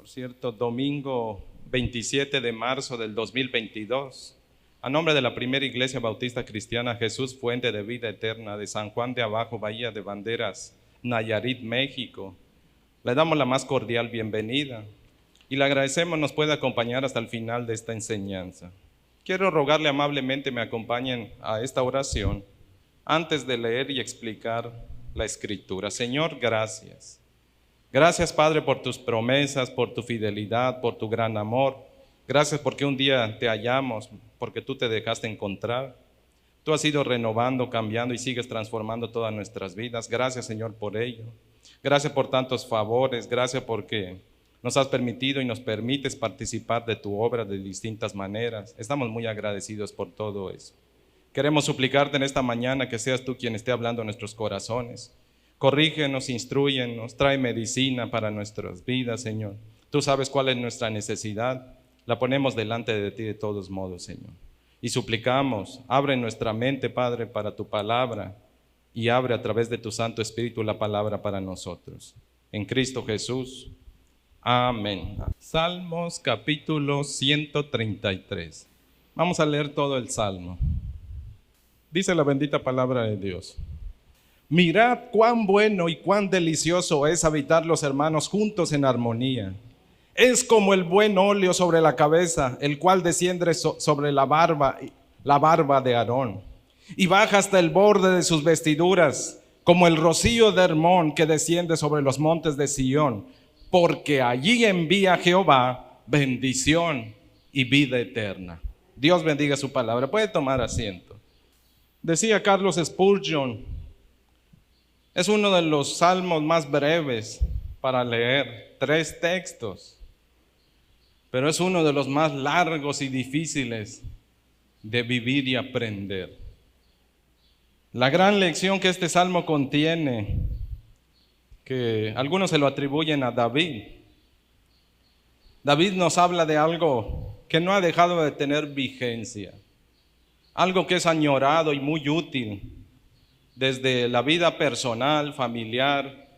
cierto, domingo 27 de marzo del 2022, a nombre de la Primera Iglesia Bautista Cristiana Jesús Fuente de Vida Eterna de San Juan de Abajo, Bahía de Banderas, Nayarit, México, le damos la más cordial bienvenida y le agradecemos nos pueda acompañar hasta el final de esta enseñanza. Quiero rogarle amablemente me acompañen a esta oración antes de leer y explicar la Escritura. Señor, gracias. Gracias, Padre, por tus promesas, por tu fidelidad, por tu gran amor. Gracias porque un día te hallamos, porque tú te dejaste encontrar. Tú has ido renovando, cambiando y sigues transformando todas nuestras vidas. Gracias, Señor, por ello. Gracias por tantos favores. Gracias porque nos has permitido y nos permites participar de tu obra de distintas maneras. Estamos muy agradecidos por todo eso. Queremos suplicarte en esta mañana que seas tú quien esté hablando en nuestros corazones. Corrígenos, instrúyenos, trae medicina para nuestras vidas, Señor. Tú sabes cuál es nuestra necesidad, la ponemos delante de ti de todos modos, Señor. Y suplicamos, abre nuestra mente, Padre, para tu palabra y abre a través de tu Santo Espíritu la palabra para nosotros. En Cristo Jesús, amén. Salmos capítulo 133. Vamos a leer todo el Salmo. Dice la bendita palabra de Dios. Mirad cuán bueno y cuán delicioso es habitar los hermanos juntos en armonía. Es como el buen óleo sobre la cabeza, el cual desciende sobre la barba de Aarón, y baja hasta el borde de sus vestiduras, como el rocío de Hermón que desciende sobre los montes de Sión, porque allí envía Jehová bendición y vida eterna. Dios bendiga su palabra. Puede tomar asiento. Decía Carlos Spurgeon, es uno de los salmos más breves para leer, 3 textos, pero es uno de los más largos y difíciles de vivir y aprender. La gran lección que este salmo contiene, que algunos se lo atribuyen a David. David nos habla de algo que no ha dejado de tener vigencia, algo que es añorado y muy útil desde la vida personal, familiar,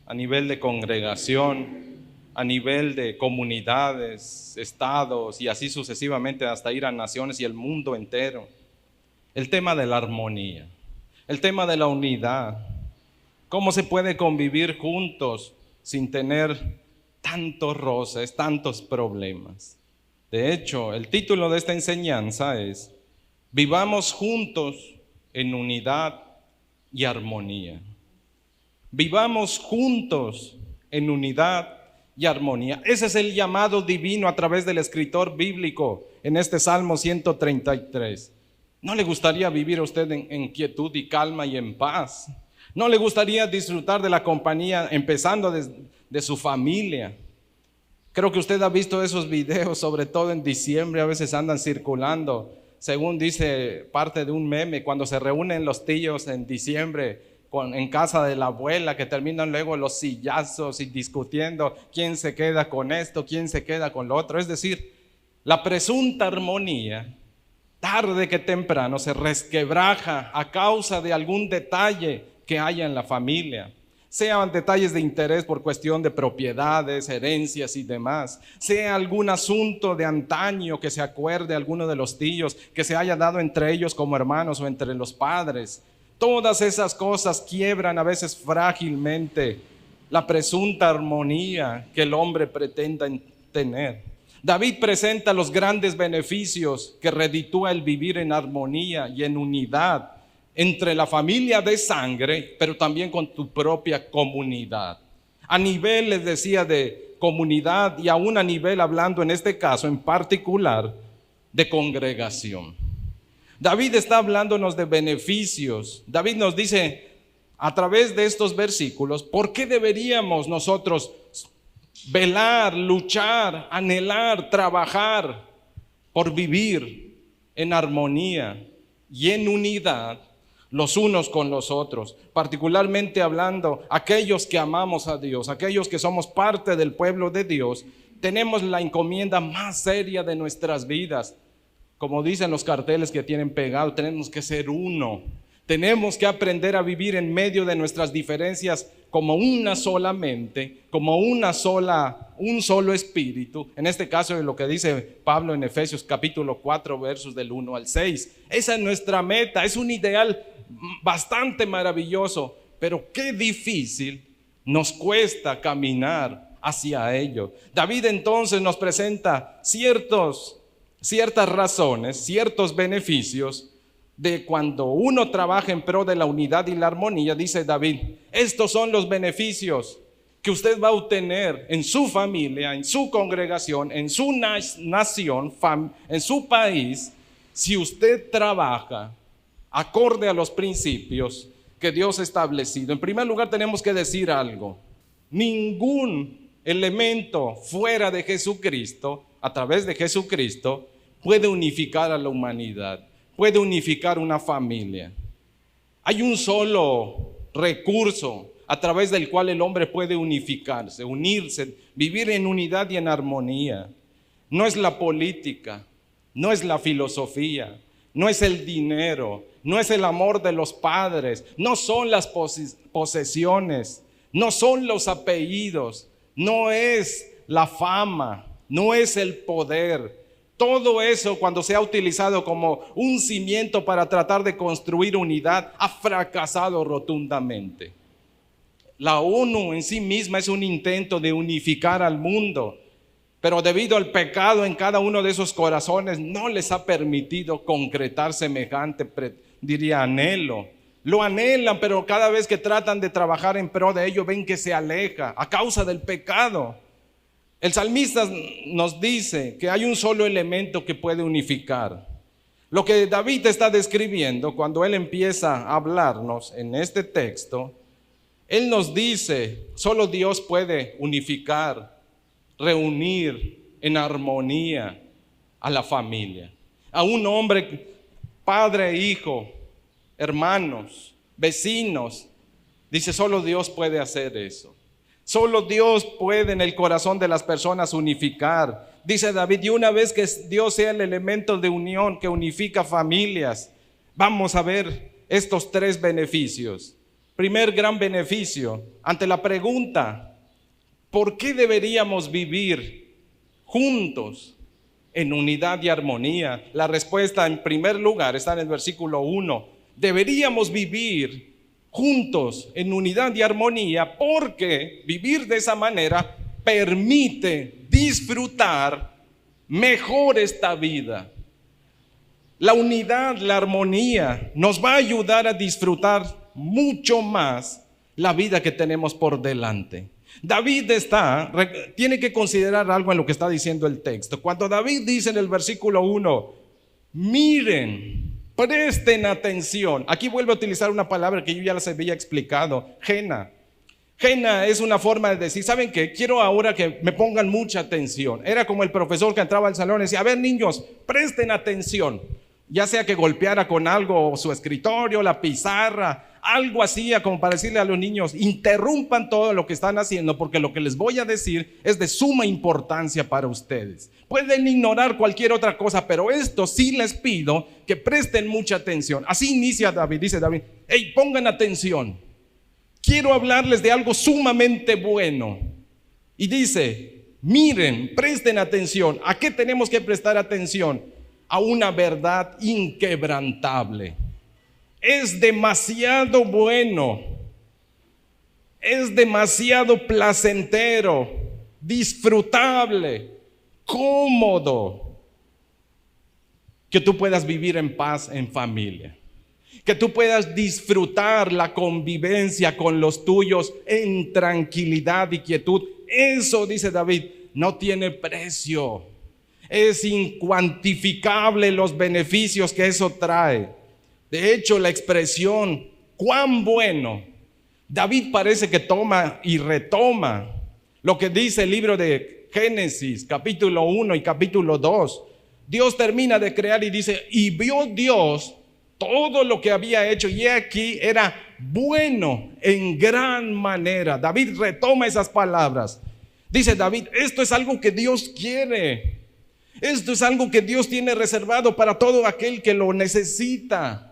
a nivel de congregación, a nivel de comunidades, estados y así sucesivamente hasta ir a naciones y el mundo entero. El tema de la armonía, el tema de la unidad, cómo se puede convivir juntos sin tener tantos roces, tantos problemas. De hecho, el título de esta enseñanza es Vivamos juntos en unidad y armonía. Vivamos juntos en unidad y armonía. Ese es el llamado divino a través del escritor bíblico en este Salmo 133. ¿No le gustaría vivir a usted en quietud y calma y en paz? ¿No le gustaría disfrutar de la compañía empezando de su familia? Creo que usted ha visto esos videos, sobre todo en diciembre, a veces andan circulando. Según dice parte de un meme, cuando se reúnen los tíos en diciembre en casa de la abuela, que terminan luego los sillazos y discutiendo quién se queda con esto, quién se queda con lo otro. Es decir, la presunta armonía, tarde que temprano, se resquebraja a causa de algún detalle que haya en la familia. Sean detalles de interés por cuestión de propiedades, herencias y demás. Sea algún asunto de antaño que se acuerde alguno de los tíos, que se haya dado entre ellos como hermanos o entre los padres. Todas esas cosas quiebran a veces frágilmente la presunta armonía que el hombre pretenda tener. David presenta los grandes beneficios que reditúa el vivir en armonía y en unidad entre la familia de sangre, pero también con tu propia comunidad. A nivel, les decía, de comunidad y aún a nivel, hablando en este caso en particular, de congregación. David está hablándonos de beneficios. David nos dice a través de estos versículos, ¿por qué deberíamos nosotros velar, luchar, anhelar, trabajar por vivir en armonía y en unidad los unos con los otros? Particularmente hablando, aquellos que amamos a Dios, aquellos que somos parte del pueblo de Dios, tenemos la encomienda más seria de nuestras vidas. Como dicen los carteles que tienen pegado, tenemos que ser uno. Tenemos que aprender a vivir en medio de nuestras diferencias como una sola mente, como una sola un solo espíritu. En este caso es lo que dice Pablo en Efesios capítulo 4, versos del 1 al 6. Esa es nuestra meta, es un ideal bastante maravilloso, pero qué difícil nos cuesta caminar hacia ello. David entonces nos presenta ciertas razones, ciertos beneficios de cuando uno trabaja en pro de la unidad y la armonía. Dice David, estos son los beneficios que usted va a obtener en su familia, en su congregación, en su nación, en su país, si usted trabaja acorde a los principios que Dios ha establecido. En primer lugar, tenemos que decir algo: ningún elemento fuera de Jesucristo, a través de Jesucristo, puede unificar a la humanidad, puede unificar una familia. Hay un solo recurso a través del cual el hombre puede unificarse, unirse, vivir en unidad y en armonía. No es la política, no es la filosofía, no es el dinero, no es el amor de los padres, no son las posesiones, no son los apellidos, no es la fama, no es el poder. Todo eso, cuando se ha utilizado como un cimiento para tratar de construir unidad, ha fracasado rotundamente. La ONU en sí misma es un intento de unificar al mundo, pero debido al pecado en cada uno de esos corazones no les ha permitido concretar semejante, anhelo. Lo anhelan, pero cada vez que tratan de trabajar en pro de ello ven que se aleja a causa del pecado. El salmista nos dice que hay un solo elemento que puede unificar. Lo que David está describiendo cuando él empieza a hablarnos en este texto, él nos dice, solo Dios puede unificar, reunir en armonía a la familia, a un hombre, padre, hijo, hermanos, vecinos. Dice, solo Dios puede hacer eso. Solo Dios puede en el corazón de las personas unificar. Dice David, y una vez que Dios sea el elemento de unión que unifica familias, vamos a ver estos tres beneficios. Primer gran beneficio, ante la pregunta, ¿por qué deberíamos vivir juntos en unidad y armonía? La respuesta en primer lugar está en el versículo 1. Deberíamos vivir juntos en unidad y armonía porque vivir de esa manera permite disfrutar mejor esta vida. La unidad, la armonía nos va a ayudar a disfrutar mucho más la vida que tenemos por delante. David tiene que considerar algo en lo que está diciendo el texto. Cuando David dice en el versículo 1, miren, presten atención. Aquí vuelve a utilizar una palabra que yo ya les había explicado, gena. Gena es una forma de decir, ¿saben qué? Quiero ahora que me pongan mucha atención. Era como el profesor que entraba al salón y decía, a ver niños, presten atención. Ya sea que golpeara con algo su escritorio, la pizarra, algo hacía como para decirle a los niños, interrumpan todo lo que están haciendo porque lo que les voy a decir es de suma importancia para ustedes. Pueden ignorar cualquier otra cosa, pero esto sí les pido que presten mucha atención. Así inicia David, dice David, hey, pongan atención. Quiero hablarles de algo sumamente bueno. Y dice, miren, presten atención. ¿A qué tenemos que prestar atención? A una verdad inquebrantable. Es demasiado bueno, es demasiado placentero, disfrutable, cómodo, que tú puedas vivir en paz en familia, que tú puedas disfrutar la convivencia con los tuyos en tranquilidad y quietud. Eso, dice David, no tiene precio. Es incuantificable los beneficios que eso trae. De hecho, la expresión cuán bueno, David parece que toma y retoma lo que dice el libro de Génesis, capítulo 1 y capítulo 2. Dios termina de crear y dice, y vio Dios todo lo que había hecho, y aquí era bueno en gran manera. David retoma esas palabras. Dice David, esto es algo que Dios quiere. Esto es algo que Dios tiene reservado para todo aquel que lo necesita.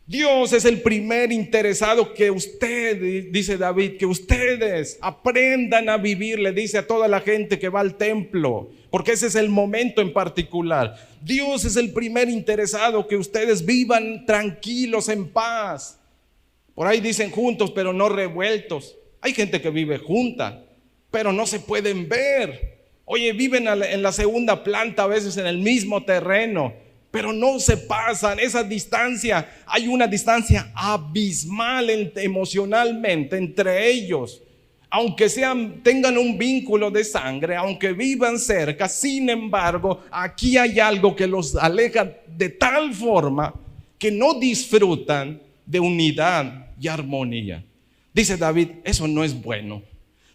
Dios es el primer interesado que usted, dice David, que ustedes aprendan a vivir, le dice a toda la gente que va al templo, porque ese es el momento en particular. Dios es el primer interesado que ustedes vivan tranquilos, en paz. Por ahí dicen juntos, pero no revueltos. Hay gente que vive junta, pero no se pueden ver. Oye, viven en la segunda planta, a veces en el mismo terreno, pero no se pasan esa distancia. Hay una distancia abismal emocionalmente entre ellos. Aunque tengan un vínculo de sangre, aunque vivan cerca, sin embargo, aquí hay algo que los aleja de tal forma que no disfrutan de unidad y armonía. Dice David, eso no es bueno.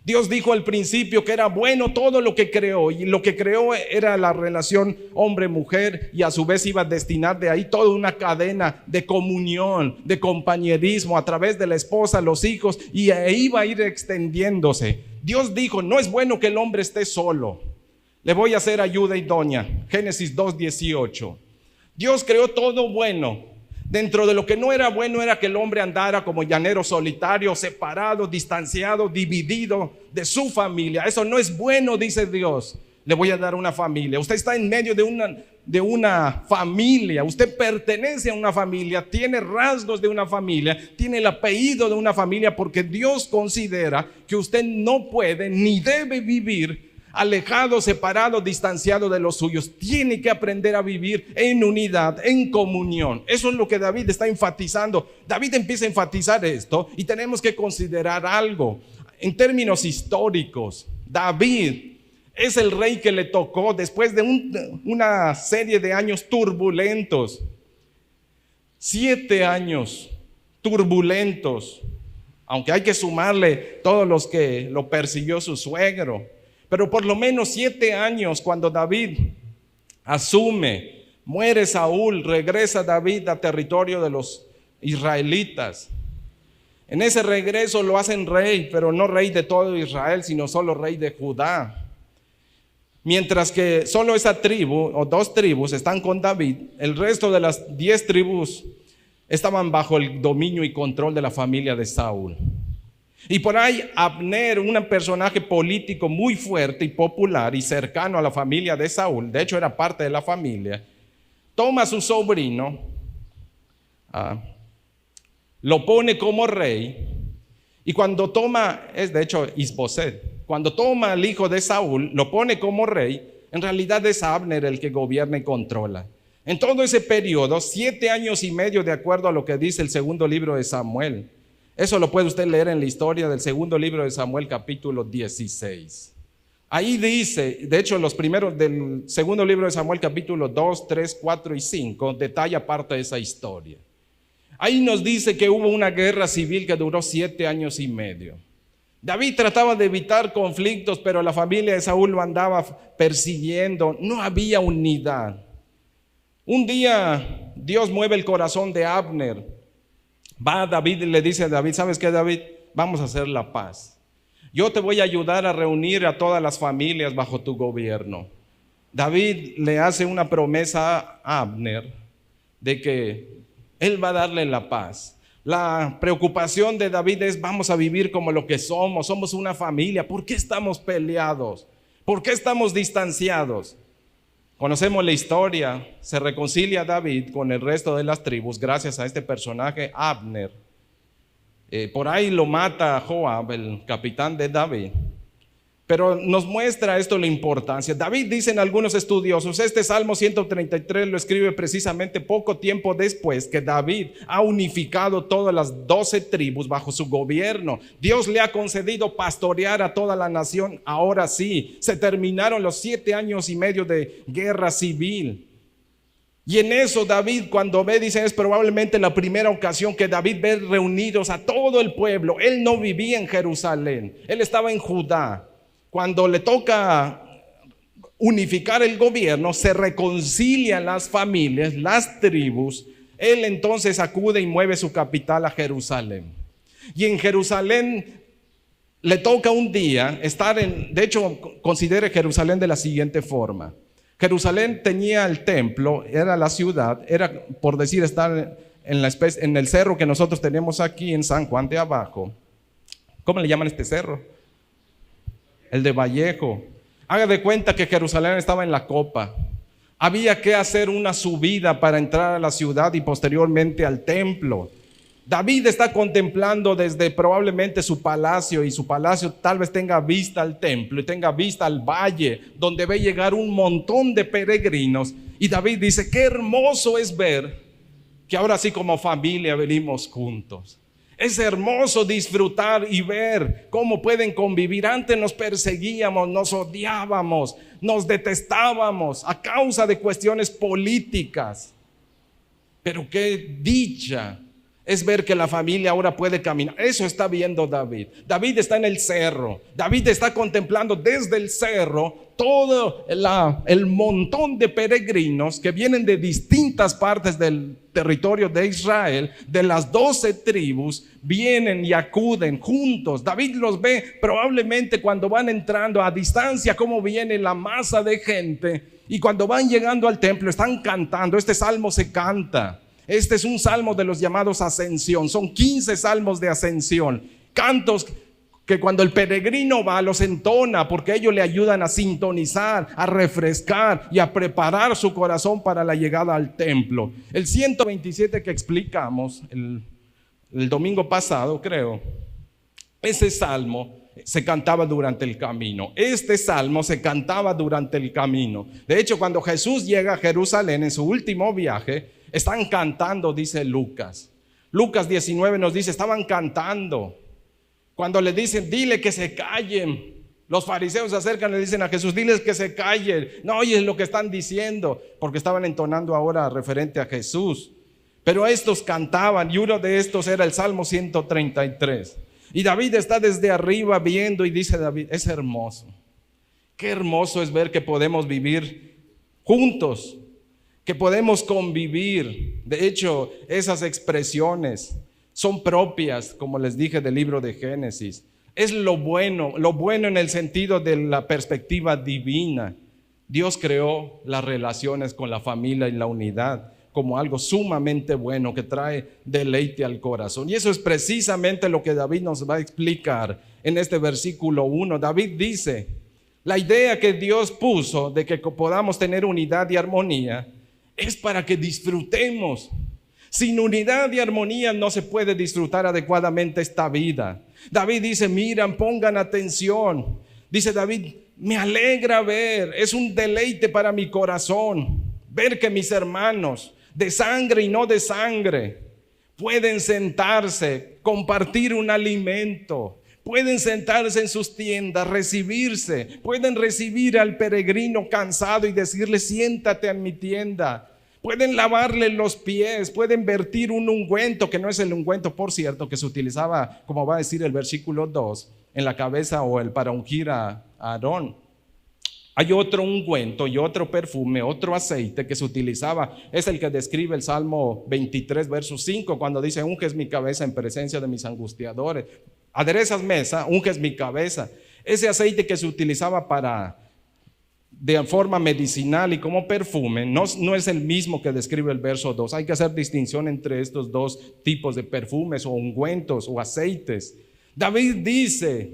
Dios dijo al principio que era bueno todo lo que creó, y lo que creó era la relación hombre-mujer, y a su vez iba a destinar de ahí toda una cadena de comunión, de compañerismo a través de la esposa, los hijos, y iba a ir extendiéndose. Dios dijo, no es bueno que el hombre esté solo, le voy a hacer ayuda idónea. Génesis 2:18. Dios creó todo bueno. Dentro de lo que no era bueno era que el hombre andara como llanero solitario, separado, distanciado, dividido de su familia. Eso no es bueno, dice Dios. Le voy a dar una familia. Usted está en medio de una familia. Usted pertenece a una familia, tiene rasgos de una familia, tiene el apellido de una familia, porque Dios considera que usted no puede ni debe vivir alejado, separado, distanciado de los suyos. Tiene que aprender a vivir en unidad, en comunión. Eso es lo que David está enfatizando. David empieza a enfatizar esto, y tenemos que considerar algo en términos históricos. David es el rey que le tocó después de una serie de años turbulentos. 7 años turbulentos, aunque hay que sumarle todos los que lo persiguió su suegro. Pero por lo menos 7 años cuando David asume, muere Saúl, regresa David a territorio de los israelitas. En ese regreso lo hacen rey, pero no rey de todo Israel, sino solo rey de Judá. Mientras que solo esa tribu o 2 tribus están con David, el resto de las 10 tribus estaban bajo el dominio y control de la familia de Saúl. Y por ahí Abner, un personaje político muy fuerte y popular y cercano a la familia de Saúl, de hecho era parte de la familia, toma a su sobrino, lo pone como rey, y cuando toma, es de hecho Isboset, cuando toma al hijo de Saúl, lo pone como rey, en realidad es Abner el que gobierna y controla. En todo ese periodo, 7 años y medio, de acuerdo a lo que dice el segundo libro de Samuel. Eso lo puede usted leer en la historia del segundo libro de Samuel, capítulo 16. Ahí dice, de hecho los primeros del segundo libro de Samuel, capítulo 2, 3, 4 y 5, detalla parte de esa historia. Ahí nos dice que hubo una guerra civil que duró 7 años y medio. David trataba de evitar conflictos, pero la familia de Saúl lo andaba persiguiendo. No había unidad. Un día Dios mueve el corazón de Abner. Va a David y le dice a David, ¿sabes qué, David? Vamos a hacer la paz. Yo te voy a ayudar a reunir a todas las familias bajo tu gobierno. David le hace una promesa a Abner de que él va a darle la paz. La preocupación de David es, vamos a vivir como lo que somos una familia. ¿Por qué estamos peleados? ¿Por qué estamos distanciados? Conocemos la historia, se reconcilia David con el resto de las tribus gracias a este personaje Abner. Por ahí lo mata Joab, el capitán de David. Pero nos muestra esto la importancia. David, dicen algunos estudiosos, este Salmo 133 lo escribe precisamente poco tiempo después que David ha unificado todas las 12 tribus bajo su gobierno. Dios le ha concedido pastorear a toda la nación. Ahora sí, se terminaron los 7 años y medio de guerra civil. Y en eso David, cuando ve, dice, es probablemente la primera ocasión que David ve reunidos a todo el pueblo. Él no vivía en Jerusalén, él estaba en Judá. Cuando le toca unificar el gobierno, se reconcilian las familias, las tribus. Él entonces acude y mueve su capital a Jerusalén. Y en Jerusalén le toca un día estar de hecho, considere Jerusalén de la siguiente forma. Jerusalén tenía el templo, era la ciudad, era por decir estar en el cerro que nosotros tenemos aquí en San Juan de Abajo. ¿Cómo le llaman este cerro? El de Vallejo. Haga de cuenta que Jerusalén estaba en la copa. Había que hacer una subida para entrar a la ciudad y posteriormente al templo. David está contemplando desde probablemente su palacio, y su palacio tal vez tenga vista al templo y tenga vista al valle, donde ve llegar un montón de peregrinos. Y David dice: qué hermoso es ver que ahora sí como familia venimos juntos. Es hermoso disfrutar y ver cómo pueden convivir. Antes nos perseguíamos, nos odiábamos, nos detestábamos a causa de cuestiones políticas. Pero qué dicha es ver que la familia ahora puede caminar. Eso está viendo David. David está en el cerro. David está contemplando desde el cerro todo el montón de peregrinos que vienen de distintas partes del territorio de Israel, de las 12 tribus, vienen y acuden juntos. David los ve probablemente cuando van entrando a distancia, cómo viene la masa de gente, y cuando van llegando al templo están cantando. Este salmo se canta. Este es un salmo de los llamados ascensión. Son 15 salmos de ascensión. Cantos que cuando el peregrino va los entona, porque ellos le ayudan a sintonizar, a refrescar y a preparar su corazón para la llegada al templo. El 127 que explicamos el domingo pasado, creo, ese salmo se cantaba durante el camino. Este salmo se cantaba durante el camino. De hecho, cuando Jesús llega a Jerusalén en su último viaje, están cantando, dice Lucas. Lucas 19 nos dice: estaban cantando. Cuando le dicen: dile que se callen, los fariseos se acercan y le dicen a Jesús: diles que se callen. No oyes lo que están diciendo, porque estaban entonando ahora referente a Jesús. Pero estos cantaban, y uno de estos era el Salmo 133. Y David está desde arriba viendo, y dice David: es hermoso. Qué hermoso es ver que podemos vivir juntos, que podemos convivir. De hecho, esas expresiones son propias, como les dije, del libro de Génesis. Es lo bueno en el sentido de la perspectiva divina. Dios creó las relaciones con la familia y la unidad como algo sumamente bueno que trae deleite al corazón. Y eso es precisamente lo que David nos va a explicar en este versículo 1. David dice: la idea que Dios puso de que podamos tener unidad y armonía es para que disfrutemos. Sin unidad y armonía no se puede disfrutar adecuadamente esta vida. David dice: miran, pongan atención. Dice David: me alegra ver, es un deleite para mi corazón ver que mis hermanos de sangre y no de sangre pueden sentarse, compartir un alimento, pueden sentarse en sus tiendas, recibirse, pueden recibir al peregrino cansado y decirle: siéntate en mi tienda. Pueden lavarle los pies, pueden vertir un ungüento, que no es el ungüento, por cierto, que se utilizaba, como va a decir el versículo 2, en la cabeza o para ungir a Aarón. Hay otro ungüento y otro perfume, otro aceite que se utilizaba. Es el que describe el Salmo 23, verso 5, cuando dice: unges mi cabeza en presencia de mis angustiadores. Aderezas mesa, unges mi cabeza. Ese aceite que se utilizaba de forma medicinal y como perfume, no es el mismo que describe el verso 2. Hay que hacer distinción entre estos dos tipos de perfumes o ungüentos o aceites. David dice: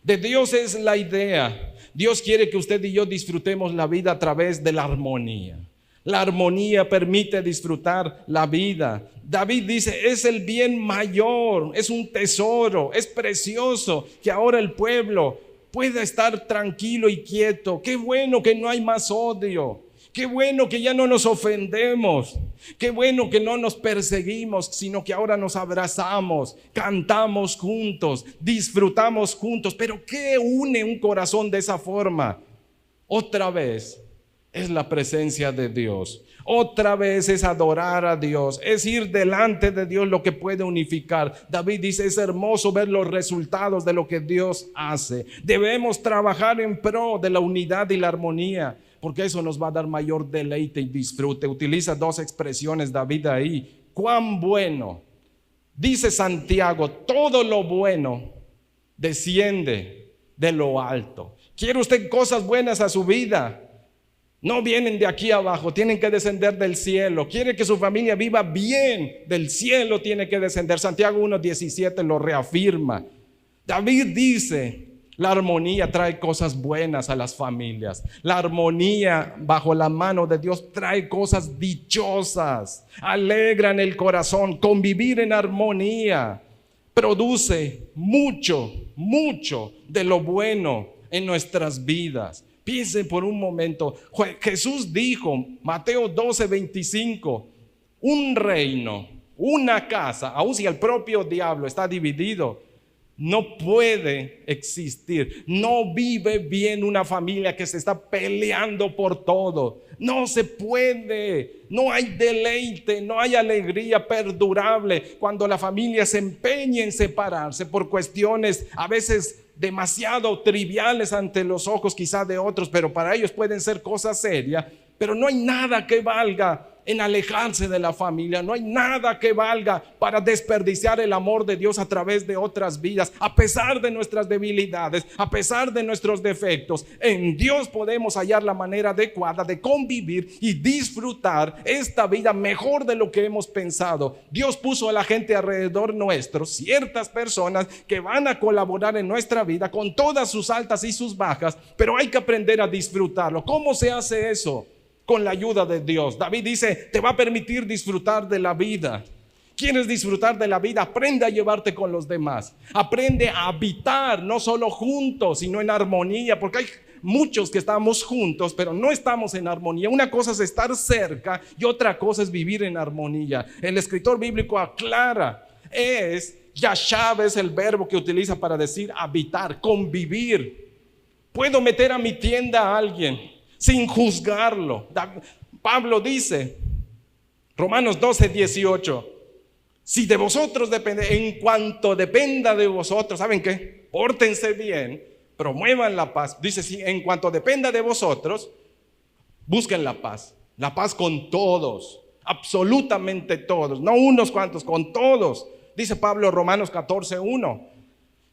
de Dios es la idea. Dios quiere que usted y yo disfrutemos la vida a través de la armonía. La armonía permite disfrutar la vida. David dice: es el bien mayor, es un tesoro, es precioso que ahora el pueblo pueda estar tranquilo y quieto. Qué bueno que no hay más odio. Qué bueno que ya no nos ofendemos. Qué bueno que no nos perseguimos, sino que ahora nos abrazamos, cantamos juntos, disfrutamos juntos. Pero ¿qué une un corazón de esa forma? Otra vez es la presencia de Dios. Otra vez es adorar a Dios, es ir delante de Dios lo que puede unificar. David dice: es hermoso ver los resultados de lo que Dios hace. Debemos trabajar en pro de la unidad y la armonía, porque eso nos va a dar mayor deleite y disfrute. Utiliza dos expresiones David ahí. Cuán bueno. Dice Santiago: todo lo bueno desciende de lo alto. ¿Quiere usted cosas buenas a su vida? No vienen de aquí abajo, tienen que descender del cielo. Quiere que su familia viva bien, del cielo tiene que descender. Santiago 1:17 lo reafirma. David dice, la armonía trae cosas buenas a las familias. La armonía bajo la mano de Dios trae cosas dichosas, alegran el corazón. Convivir en armonía produce mucho de lo bueno en nuestras vidas. Piensen por un momento, Jesús dijo, Mateo 12:25, un reino, una casa, aun si el propio diablo está dividido, no puede existir. No vive bien una familia que se está peleando por todo. No se puede. No hay deleite, no hay alegría perdurable cuando la familia se empeña en separarse por cuestiones a veces demasiado triviales ante los ojos quizás de otros, pero para ellos pueden ser cosas serias. Pero no hay nada que valga en alejarse de la familia. No hay nada que valga para desperdiciar el amor de Dios a través de otras vidas. A pesar de nuestras debilidades, a pesar de nuestros defectos, en Dios podemos hallar la manera adecuada de convivir y disfrutar esta vida mejor de lo que hemos pensado. Dios puso a la gente alrededor nuestro, ciertas personas que van a colaborar en nuestra vida con todas sus altas y sus bajas, pero hay que aprender a disfrutarlo. ¿Cómo se hace eso? Con la ayuda de Dios. David dice, te va a permitir disfrutar de la vida. ¿Quieres disfrutar de la vida? Aprende a llevarte con los demás. Aprende a habitar, no solo juntos, sino en armonía, porque hay muchos que estamos juntos, pero no estamos en armonía. Una cosa es estar cerca y otra cosa es vivir en armonía. El escritor bíblico aclara, yashav es el verbo que utiliza para decir habitar, convivir. Puedo meter a mi tienda a alguien sin juzgarlo. Pablo dice, Romanos 12:18, si de vosotros depende, en cuanto dependa de vosotros, ¿saben qué? Pórtense bien, promuevan la paz. Dice, si en cuanto dependa de vosotros, busquen la paz con todos, absolutamente todos, no unos cuantos, con todos. Dice Pablo, Romanos 14:1,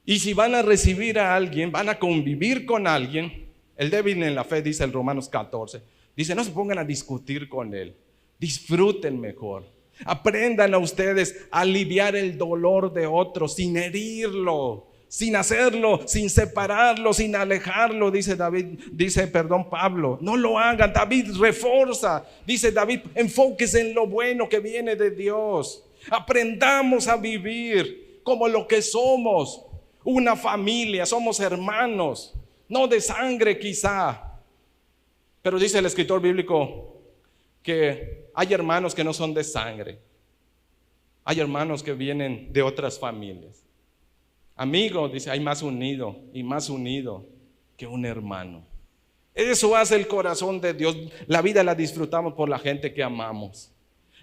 y si van a recibir a alguien, van a convivir con alguien, el débil en la fe, dice el Romanos 14, dice, no se pongan a discutir con él, disfruten mejor. Aprendan a ustedes a aliviar el dolor de otros sin herirlo, sin hacerlo, sin separarlo, sin alejarlo, Pablo. No lo hagan. David refuerza, dice David, enfóquese en lo bueno que viene de Dios. Aprendamos a vivir como lo que somos, una familia, somos hermanos. No de sangre quizá, pero dice el escritor bíblico que hay hermanos que no son de sangre. Hay hermanos que vienen de otras familias. Amigo, dice, hay más unido y más unido que un hermano. Eso hace el corazón de Dios. La vida la disfrutamos por la gente que amamos.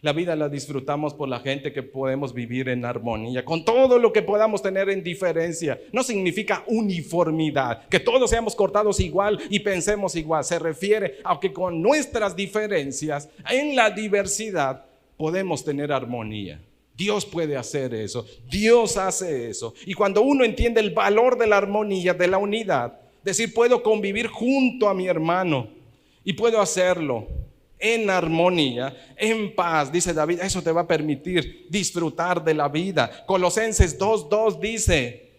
La vida la disfrutamos por la gente que podemos vivir en armonía, con todo lo que podamos tener en diferencia. No significa uniformidad, que todos seamos cortados igual y pensemos igual. Se refiere a que con nuestras diferencias, en la diversidad, podemos tener armonía. Dios puede hacer eso, Dios hace eso. Y cuando uno entiende el valor de la armonía, de la unidad, decir, puedo convivir junto a mi hermano y puedo hacerlo en armonía, en paz, dice David, eso te va a permitir disfrutar de la vida. Colosenses 2:2 dice,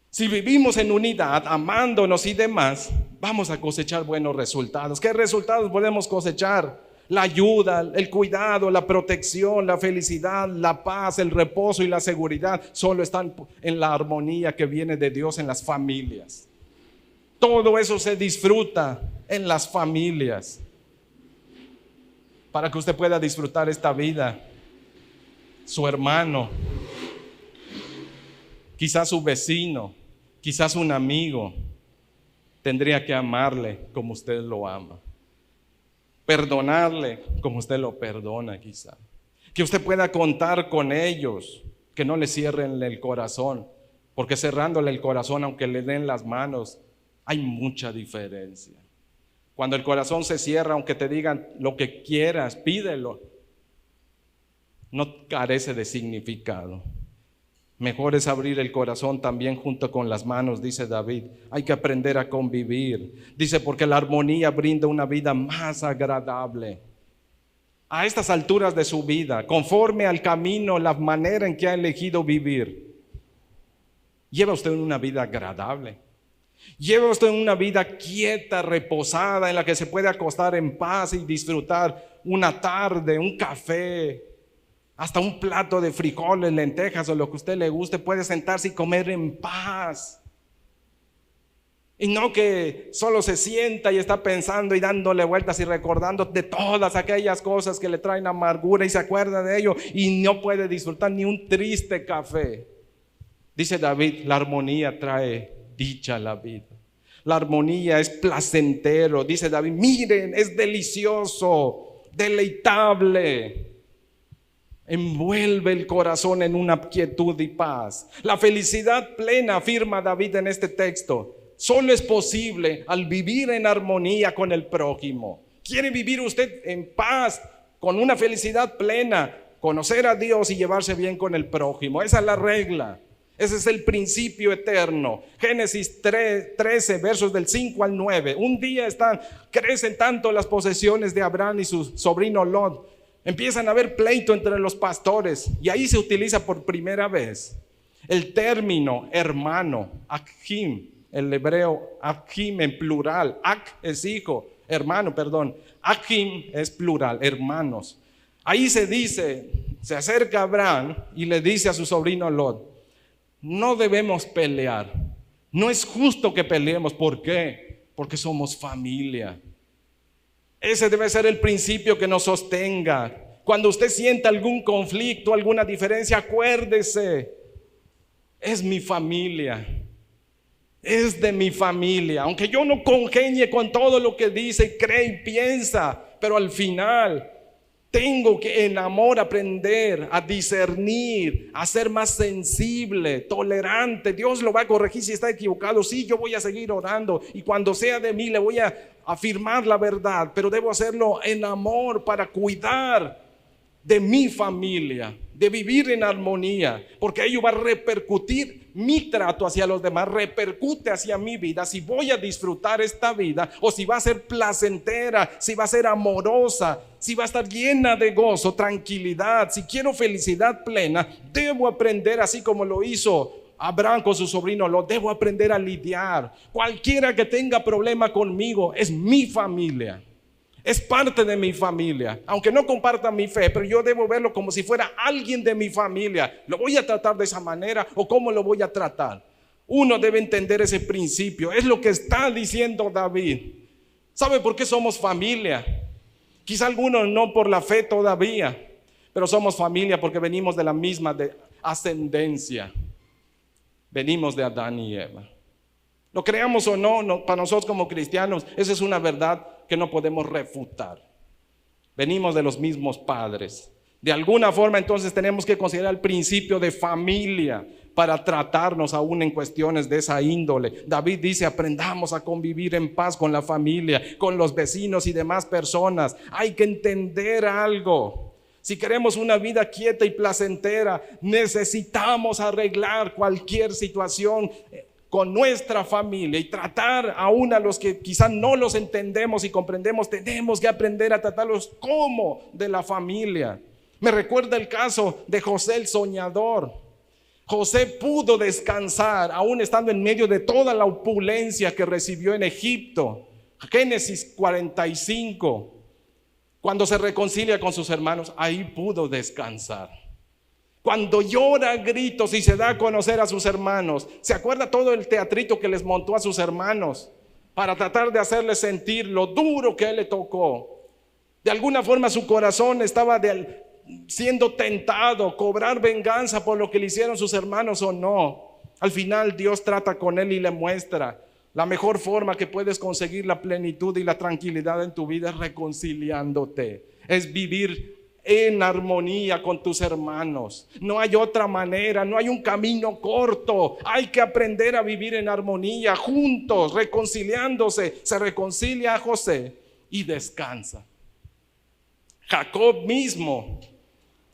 si vivimos en unidad, amándonos y demás, vamos a cosechar buenos resultados. ¿Qué resultados podemos cosechar? La ayuda, el cuidado, la protección, la felicidad, la paz, el reposo y la seguridad solo están en la armonía que viene de Dios en las familias. Todo eso se disfruta en las familias. Para que usted pueda disfrutar esta vida, su hermano, quizás su vecino, quizás un amigo, tendría que amarle como usted lo ama, perdonarle como usted lo perdona quizá, que usted pueda contar con ellos, que no le cierren el corazón, porque cerrándole el corazón, aunque le den las manos, hay mucha diferencia. Cuando el corazón se cierra, aunque te digan lo que quieras, pídelo, no carece de significado. Mejor es abrir el corazón también junto con las manos, dice David. Hay que aprender a convivir. Dice, porque la armonía brinda una vida más agradable. A estas alturas de su vida, conforme al camino, la manera en que ha elegido vivir, lleva usted una vida agradable. Lleva usted una vida quieta, reposada, en la que se puede acostar en paz y disfrutar una tarde, un café, hasta un plato de frijoles, lentejas o lo que a usted le guste. Puede sentarse y comer en paz. Y no que solo se sienta y está pensando y dándole vueltas y recordando de todas aquellas cosas que le traen amargura y se acuerda de ello y no puede disfrutar ni un triste café. Dice David, la armonía trae dicha a la vida. La armonía es placentero. Dice David, miren, es delicioso, deleitable. Envuelve el corazón en una quietud y paz. La felicidad plena, afirma David en este texto, solo es posible al vivir en armonía con el prójimo. ¿Quiere vivir usted en paz, con una felicidad plena? Conocer a Dios y llevarse bien con el prójimo. Esa es la regla. Ese es el principio eterno. Génesis 13, versos del 5 al 9. Un día crecen tanto las posesiones de Abraham y su sobrino Lot. Empiezan a haber pleito entre los pastores. Y ahí se utiliza por primera vez el término hermano, Achim. El hebreo Achim en plural. Ach es hijo, hermano, perdón. Achim es plural, hermanos. Ahí se acerca Abraham y le dice a su sobrino Lot, no debemos pelear. No es justo que peleemos. ¿Por qué? Porque somos familia. Ese debe ser el principio que nos sostenga. Cuando usted sienta algún conflicto, alguna diferencia, acuérdese, es mi familia. Es de mi familia. Aunque yo no congenie con todo lo que dice, cree y piensa, pero al final tengo que en amor aprender a discernir, a ser más sensible, tolerante. Dios lo va a corregir si está equivocado. Sí, yo voy a seguir orando y cuando sea de mí le voy a afirmar la verdad, pero debo hacerlo en amor para cuidar de mi familia, de vivir en armonía, porque ello va a repercutir mi trato hacia los demás, repercute hacia mi vida, si voy a disfrutar esta vida o si va a ser placentera, si va a ser amorosa, si va a estar llena de gozo, tranquilidad. Si quiero felicidad plena, debo aprender así como lo hizo Abraham con su sobrino Lot, debo aprender a lidiar. Cualquiera que tenga problema conmigo es mi familia. Es parte de mi familia, aunque no comparta mi fe, pero yo debo verlo como si fuera alguien de mi familia. ¿Lo voy a tratar de esa manera o cómo lo voy a tratar? Uno debe entender ese principio. Es lo que está diciendo David. ¿Sabe por qué somos familia? Quizá algunos no por la fe todavía, pero somos familia porque venimos de la misma ascendencia. Venimos de Adán y Eva. Lo creamos o no, para nosotros como cristianos, esa es una verdad que no podemos refutar. Venimos de los mismos padres. De alguna forma entonces tenemos que considerar el principio de familia para tratarnos aún en cuestiones de esa índole. David dice, aprendamos a convivir en paz con la familia, con los vecinos y demás personas. Hay que entender algo. Si queremos una vida quieta y placentera, necesitamos arreglar cualquier situación con nuestra familia y tratar aún a los que quizás no los entendemos y comprendemos. Tenemos que aprender a tratarlos como de la familia. Me recuerda el caso de José el soñador. José pudo descansar aún estando en medio de toda la opulencia que recibió en Egipto. Génesis 45, cuando se reconcilia con sus hermanos, ahí pudo descansar. Cuando llora a gritos y se da a conocer a sus hermanos, ¿se acuerda todo el teatrito que les montó a sus hermanos para tratar de hacerles sentir lo duro que a él le tocó? De alguna forma su corazón estaba siendo tentado, cobrar venganza por lo que le hicieron sus hermanos o no. Al final Dios trata con él y le muestra la mejor forma que puedes conseguir la plenitud y la tranquilidad en tu vida es reconciliándote, es vivir en armonía con tus hermanos. No hay otra manera, no hay un camino corto. Hay que aprender a vivir en armonía juntos, reconciliándose. Se reconcilia a José y descansa. Jacob mismo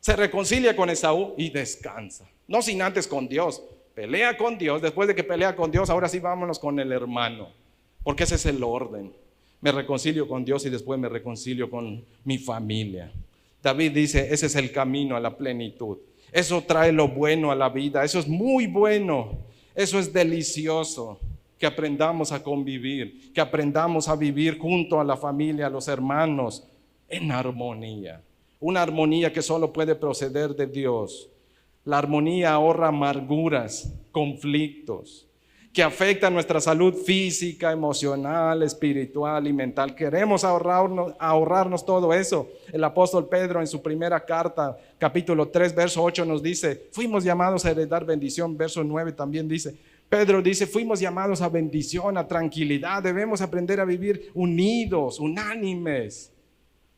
Se reconcilia con Esaú y descansa. No sin antes con Dios. Pelea con Dios. Después de que pelea con Dios, ahora sí vámonos con el hermano. Porque ese es el orden. Me reconcilio con Dios y después me reconcilio con mi familia. David dice, ese es el camino a la plenitud. Eso trae lo bueno a la vida. Eso es muy bueno. Eso es delicioso. Que aprendamos a convivir. Que aprendamos a vivir junto a la familia, a los hermanos, en armonía. Una armonía que solo puede proceder de Dios. La armonía ahorra amarguras, conflictos, que afectan nuestra salud física, emocional, espiritual y mental. Queremos ahorrarnos todo eso. El apóstol Pedro en su primera carta, capítulo 3, verso 8 nos dice, fuimos llamados a heredar bendición. Verso 9 también dice, Pedro dice, fuimos llamados a bendición, a tranquilidad. Debemos aprender a vivir unidos, unánimes.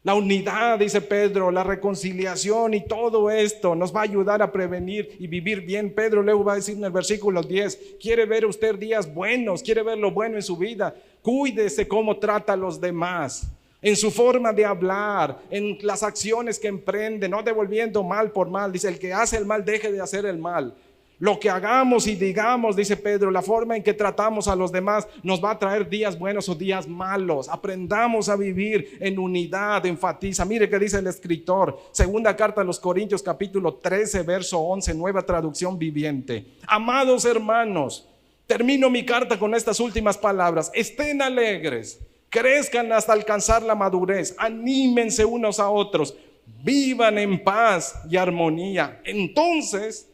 La unidad, dice Pedro, la reconciliación y todo esto nos va a ayudar a prevenir y vivir bien. Pedro luego va a decir en el versículo 10, quiere ver usted días buenos, quiere ver lo bueno en su vida. Cuídese cómo trata a los demás, en su forma de hablar, en las acciones que emprende, no devolviendo mal por mal. Dice, el que hace el mal, deje de hacer el mal. Lo que hagamos y digamos, dice Pedro, la forma en que tratamos a los demás nos va a traer días buenos o días malos. Aprendamos a vivir en unidad, enfatiza. Mire qué dice el escritor, segunda carta a los Corintios, capítulo 13, verso 11, nueva traducción viviente. Amados hermanos, termino mi carta con estas últimas palabras. Estén alegres, crezcan hasta alcanzar la madurez, anímense unos a otros, vivan en paz y armonía. Entonces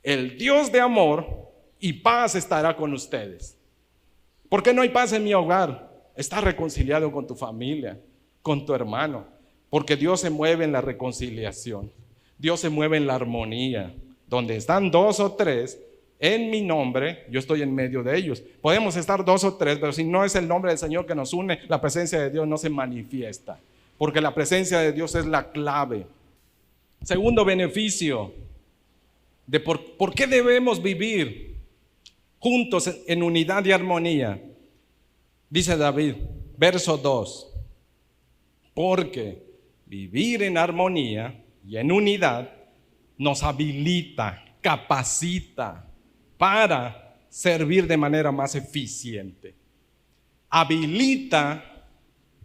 el Dios de amor y paz estará con ustedes. ¿Por qué no hay paz en mi hogar? Estás reconciliado con tu familia, con tu hermano, porque Dios se mueve en la reconciliación. Dios se mueve en la armonía. Donde están dos o tres en mi nombre, yo estoy en medio de ellos. Podemos estar dos o tres, pero si no es el nombre del Señor que nos une, la presencia de Dios no se manifiesta, porque la presencia de Dios es la clave. Segundo beneficio de por qué debemos vivir juntos en unidad y armonía. Dice David, verso 2, porque vivir en armonía y en unidad nos habilita, capacita para servir de manera más eficiente. Habilita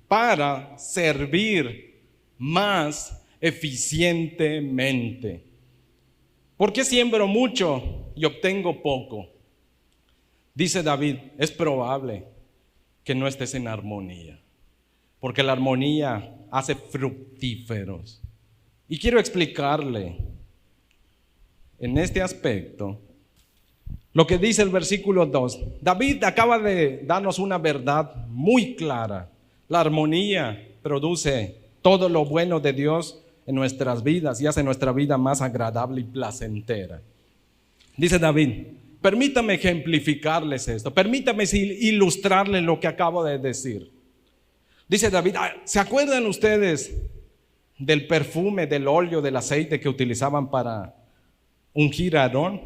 para servir más eficientemente. ¿Por qué siembro mucho y obtengo poco? Dice David, es probable que no estés en armonía, porque la armonía hace fructíferos. Y quiero explicarle en este aspecto lo que dice el versículo 2. David acaba de darnos una verdad muy clara. La armonía produce todo lo bueno de Dios en nuestras vidas y hace nuestra vida más agradable y placentera. Dice David, permítame ejemplificarles esto, permítame ilustrarles lo que acabo de decir. Dice David, ¿se acuerdan ustedes del perfume, del óleo, del aceite que utilizaban para ungir a Aarón?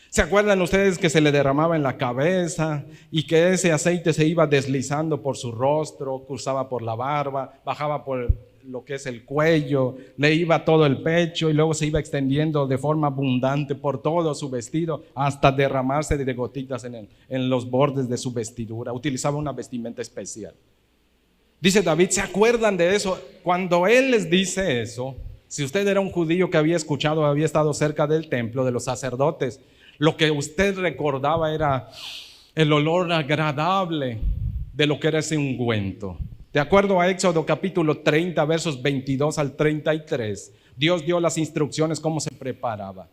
¿Se acuerdan ustedes que se le derramaba en la cabeza y que ese aceite se iba deslizando por su rostro, cruzaba por la barba, bajaba por lo que es el cuello, le iba todo el pecho y luego se iba extendiendo de forma abundante por todo su vestido hasta derramarse de gotitas en los bordes de su vestidura? Utilizaba una vestimenta especial. Dice David, ¿se acuerdan de eso? Cuando él les dice eso, si usted era un judío que había escuchado, había estado cerca del templo de los sacerdotes, lo que usted recordaba era el olor agradable de lo que era ese ungüento. De acuerdo a Éxodo capítulo 30, versos 22 al 33, Dios dio las instrucciones cómo se preparaba.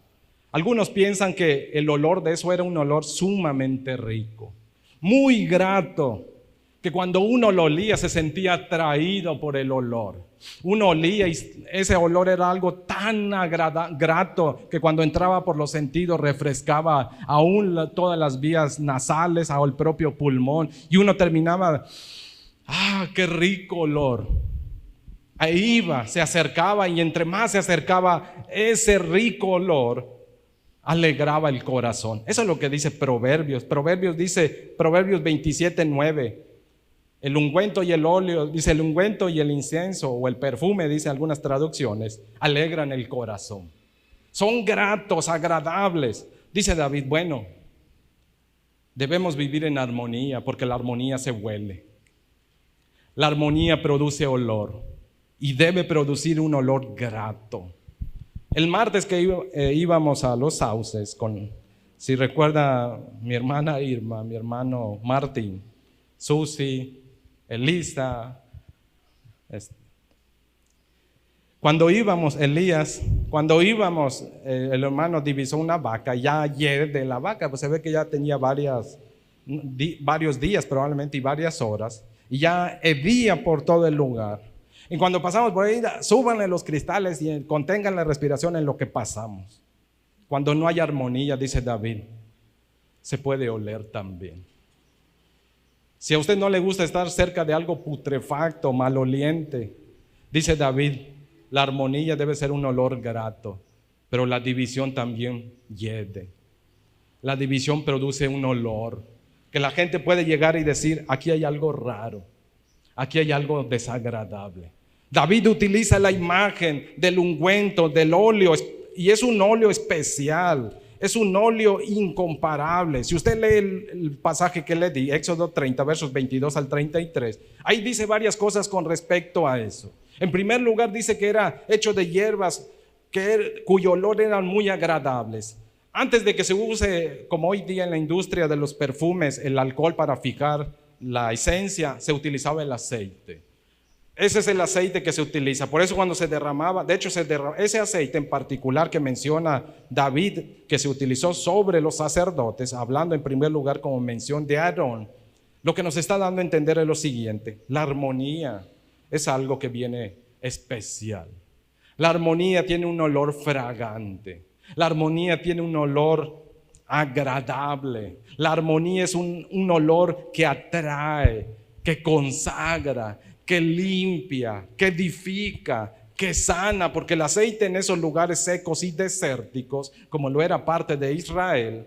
Algunos piensan que el olor de eso era un olor sumamente rico, muy grato, que cuando uno lo olía se sentía atraído por el olor. Uno olía y ese olor era algo tan grato que cuando entraba por los sentidos refrescaba aún todas las vías nasales, al propio pulmón, y uno terminaba, qué rico olor. Ahí iba, se acercaba, y entre más se acercaba ese rico olor, alegraba el corazón. Eso es lo que dice Proverbios. Proverbios dice, Proverbios 27:9, El ungüento y el óleo, dice el ungüento y el incienso o el perfume, dice algunas traducciones, alegran el corazón. Son gratos, agradables. Dice David, bueno, debemos vivir en armonía porque la armonía se huele. La armonía produce olor y debe producir un olor grato. El martes que íbamos a Los Sauces, si recuerda, mi hermana Irma, mi hermano Martín, Susi, Elisa, cuando íbamos, Elías, el hermano divisó una vaca, ya ayer de la vaca, pues se ve que ya tenía varios días probablemente y varias horas, y ya hedía por todo el lugar. Y cuando pasamos por ahí, súbanle los cristales y contengan la respiración en lo que pasamos. Cuando no hay armonía, dice David, se puede oler también. Si a usted no le gusta estar cerca de algo putrefacto, maloliente, dice David, la armonía debe ser un olor grato, pero la división también hiede. La división produce un olor que la gente puede llegar y decir, aquí hay algo raro, aquí hay algo desagradable. David utiliza la imagen del ungüento, del óleo, y es un óleo especial. Es un óleo incomparable. Si usted lee el pasaje que le di, Éxodo 30, versos 22 al 33, ahí dice varias cosas con respecto a eso. En primer lugar dice que era hecho de hierbas cuyo olor eran muy agradables. Antes de que se use, como hoy día en la industria de los perfumes, el alcohol para fijar la esencia, se utilizaba el aceite. Ese es el aceite que se utiliza. Por eso cuando se derramaba, de hecho ese aceite en particular que menciona David, que se utilizó sobre los sacerdotes, hablando en primer lugar como mención de Aarón, lo que nos está dando a entender es lo siguiente: la armonía es algo que viene especial. La armonía tiene un olor fragante. La armonía tiene un olor agradable. La armonía es un olor que atrae, que consagra, que limpia, que edifica, que sana, porque el aceite en esos lugares secos y desérticos, como lo era parte de Israel,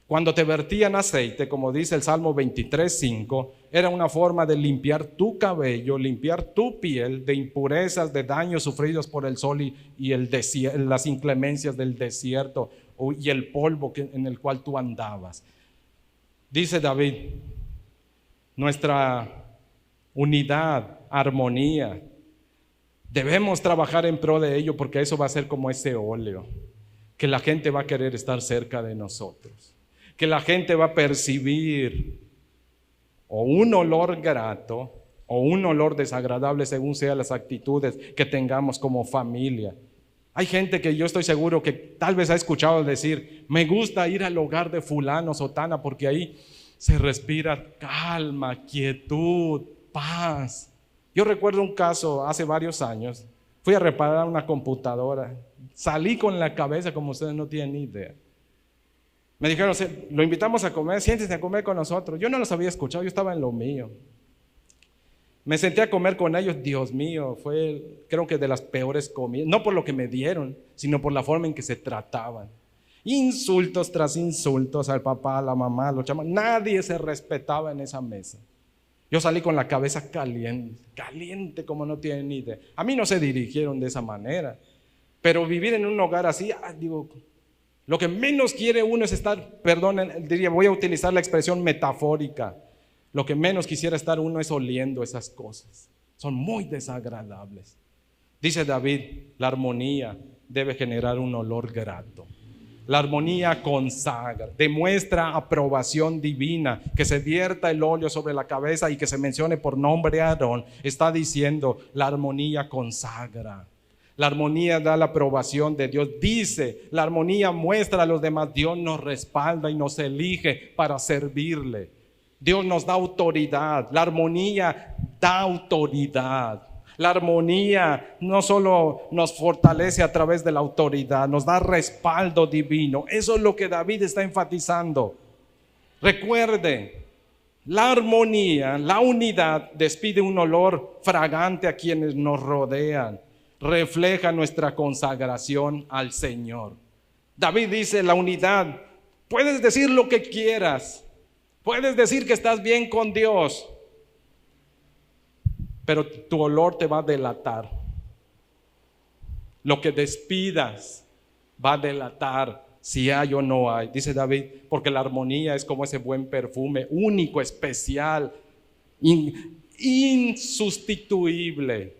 cuando te vertían aceite, como dice el Salmo 23:5, era una forma de limpiar tu cabello, limpiar tu piel de impurezas, de daños sufridos por el sol y las inclemencias del desierto y el polvo en el cual tú andabas. Dice David, nuestra unidad, armonía, debemos trabajar en pro de ello, porque eso va a ser como ese óleo, que la gente va a querer estar cerca de nosotros, que la gente va a percibir o un olor grato o un olor desagradable según sean las actitudes que tengamos como familia. Hay gente que yo estoy seguro que tal vez ha escuchado decir, me gusta ir al hogar de fulano, sotana, porque ahí se respira calma, quietud, paz. Yo recuerdo un caso hace varios años. Fui a reparar una computadora. Salí con la cabeza como ustedes no tienen ni idea. Me dijeron, lo invitamos a comer, siéntese a comer con nosotros. Yo no los había escuchado, yo estaba en lo mío. Me senté a comer con ellos. Dios mío, fue creo que de las peores comidas. No por lo que me dieron, sino por la forma en que se trataban. Insultos tras insultos al papá, a la mamá, a los chamacos. Nadie se respetaba en esa mesa. Yo salí con la cabeza caliente como no tienen ni idea. A mí no se dirigieron de esa manera, pero vivir en un hogar así, lo que menos quiere uno es estar, voy a utilizar la expresión metafórica, lo que menos quisiera estar uno es oliendo esas cosas. Son muy desagradables. Dice David, la armonía debe generar un olor grato. La armonía consagra, demuestra aprobación divina, que se vierta el óleo sobre la cabeza y que se mencione por nombre a Aarón. Está diciendo, la armonía consagra. La armonía da la aprobación de Dios. Dice, la armonía muestra a los demás. Dios nos respalda y nos elige para servirle. Dios nos da autoridad. La armonía da autoridad. La armonía no solo nos fortalece a través de la autoridad, nos da respaldo divino. Eso es lo que David está enfatizando. Recuerde, la armonía, la unidad despide un olor fragante a quienes nos rodean. Refleja nuestra consagración al Señor. David dice, la unidad, puedes decir lo que quieras, puedes decir que estás bien con Dios, pero tu olor te va a delatar. Lo que despidas va a delatar si hay o no hay. Dice David, porque la armonía es como ese buen perfume, único, especial, insustituible.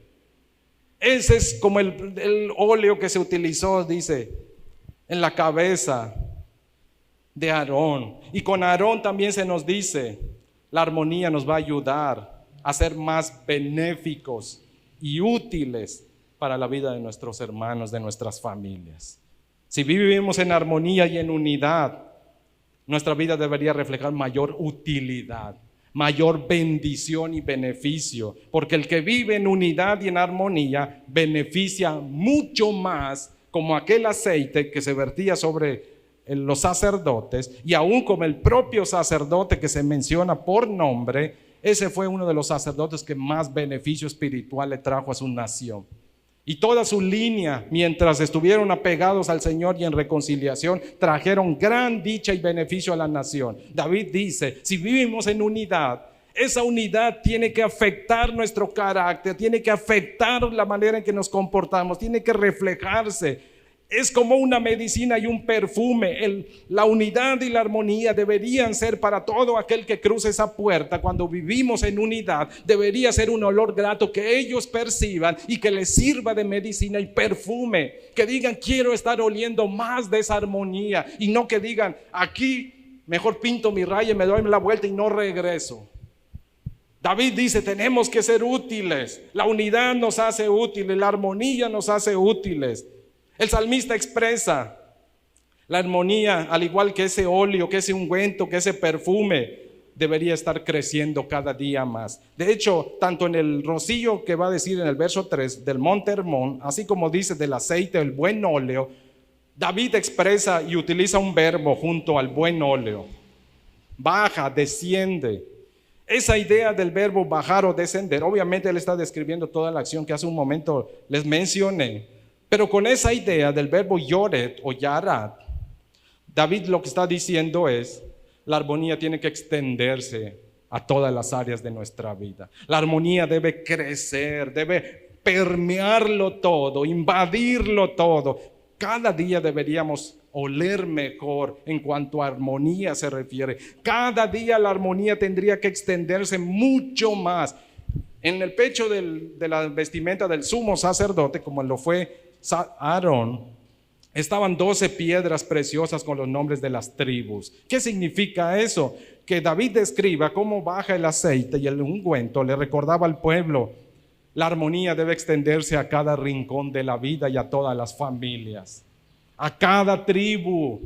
Ese es como el óleo que se utilizó, dice, en la cabeza de Aarón. Y con Aarón también se nos dice, la armonía nos va a ayudar a ser más benéficos y útiles para la vida de nuestros hermanos, de nuestras familias. Si vivimos en armonía y en unidad, nuestra vida debería reflejar mayor utilidad, mayor bendición y beneficio, porque el que vive en unidad y en armonía beneficia mucho más, como aquel aceite que se vertía sobre los sacerdotes, y aún como el propio sacerdote que se menciona por nombre, ese fue uno de los sacerdotes que más beneficio espiritual le trajo a su nación. Y toda su línea, mientras estuvieron apegados al Señor y en reconciliación, trajeron gran dicha y beneficio a la nación. David dice, si vivimos en unidad, esa unidad tiene que afectar nuestro carácter, tiene que afectar la manera en que nos comportamos, tiene que reflejarse. Es como una medicina y un perfume. La unidad y la armonía deberían ser para todo aquel que cruce esa puerta. Cuando vivimos en unidad, debería ser un olor grato que ellos perciban y que les sirva de medicina y perfume. Que digan, quiero estar oliendo más de esa armonía, y no que digan, aquí mejor pinto mi raya y me doy la vuelta y no regreso. David dice, tenemos que ser útiles. La unidad nos hace útiles, la armonía nos hace útiles. El salmista expresa la armonía, al igual que ese óleo, que ese ungüento, que ese perfume, debería estar creciendo cada día más. De hecho, tanto en el rocío que va a decir en el verso 3 del monte Hermón, así como dice del aceite, el buen óleo, David expresa y utiliza un verbo junto al buen óleo. Baja, desciende. Esa idea del verbo bajar o descender, obviamente él está describiendo toda la acción que hace un momento les mencioné. Pero con esa idea del verbo yoret o yarat, David lo que está diciendo es, la armonía tiene que extenderse a todas las áreas de nuestra vida. La armonía debe crecer, debe permearlo todo, invadirlo todo. Cada día deberíamos oler mejor en cuanto a armonía se refiere. Cada día la armonía tendría que extenderse mucho más. En el pecho de la vestimenta del sumo sacerdote, como lo fue Aarón, estaban 12 piedras preciosas con los nombres de las tribus. ¿Qué significa eso? Que David describa cómo baja el aceite y el ungüento le recordaba al pueblo, la armonía debe extenderse a cada rincón de la vida y a todas las familias, a cada tribu.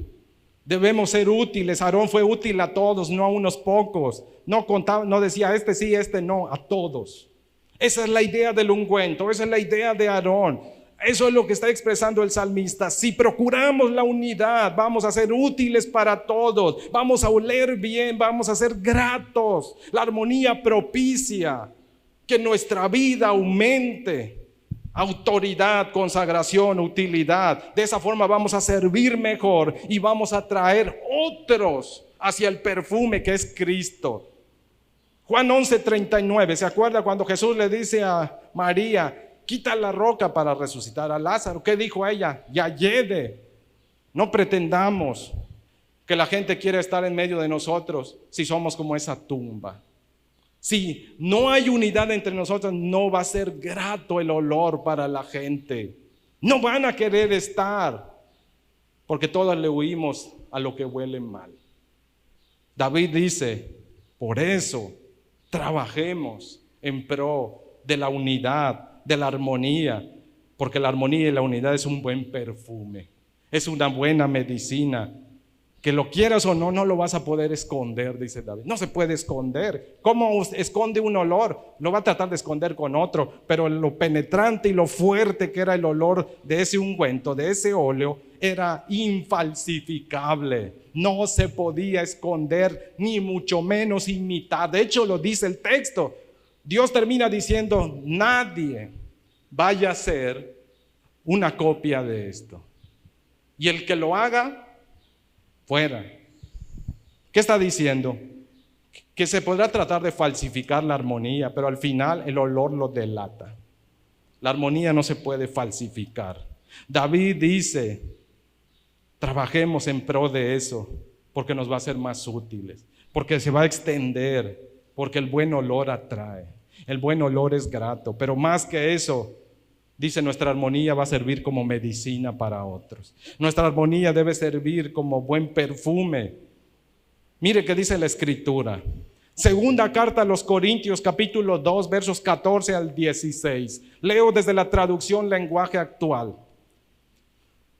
Debemos ser útiles. Aarón fue útil a todos, no a unos pocos. No contaba, no decía este sí, este no, a todos. Esa es la idea del ungüento, esa es la idea de Aarón. Eso es lo que está expresando el salmista. Si procuramos la unidad, vamos a ser útiles para todos, vamos a oler bien, vamos a ser gratos. La armonía propicia que nuestra vida aumente autoridad, consagración, utilidad. De esa forma vamos a servir mejor y vamos a traer otros hacia el perfume que es Cristo. Juan 11:39, ¿se acuerda cuando Jesús le dice a María, quita la roca para resucitar a Lázaro? ¿Qué dijo ella? Ya llegue. No pretendamos que la gente quiera estar en medio de nosotros si somos como esa tumba. Si no hay unidad entre nosotros, no va a ser grato el olor para la gente. No van a querer estar, porque todos le huimos a lo que huele mal. David dice, por eso trabajemos en pro de la unidad, de la armonía, porque la armonía y la unidad es un buen perfume, es una buena medicina, que lo quieras o no, no lo vas a poder esconder, dice David. No se puede esconder. ¿Cómo esconde un olor? Lo va a tratar de esconder con otro, pero lo penetrante y lo fuerte que era el olor de ese ungüento, de ese óleo, era infalsificable. No se podía esconder, ni mucho menos imitar. De hecho, lo dice el texto. Dios termina diciendo, nadie vaya a ser una copia de esto. Y el que lo haga, fuera. ¿Qué está diciendo? que se podrá tratar de falsificar la armonía, pero al final el olor lo delata. La armonía no se puede falsificar. David dice, trabajemos en pro de eso, porque nos va a ser más útiles, porque se va a extender, porque el buen olor atrae, el buen olor es grato, pero más que eso, dice, nuestra armonía va a servir como medicina para otros. Nuestra armonía debe servir como buen perfume. Mire qué dice la Escritura. Segunda carta a los Corintios, capítulo 2, versos 14 al 16. Leo desde la traducción lenguaje actual.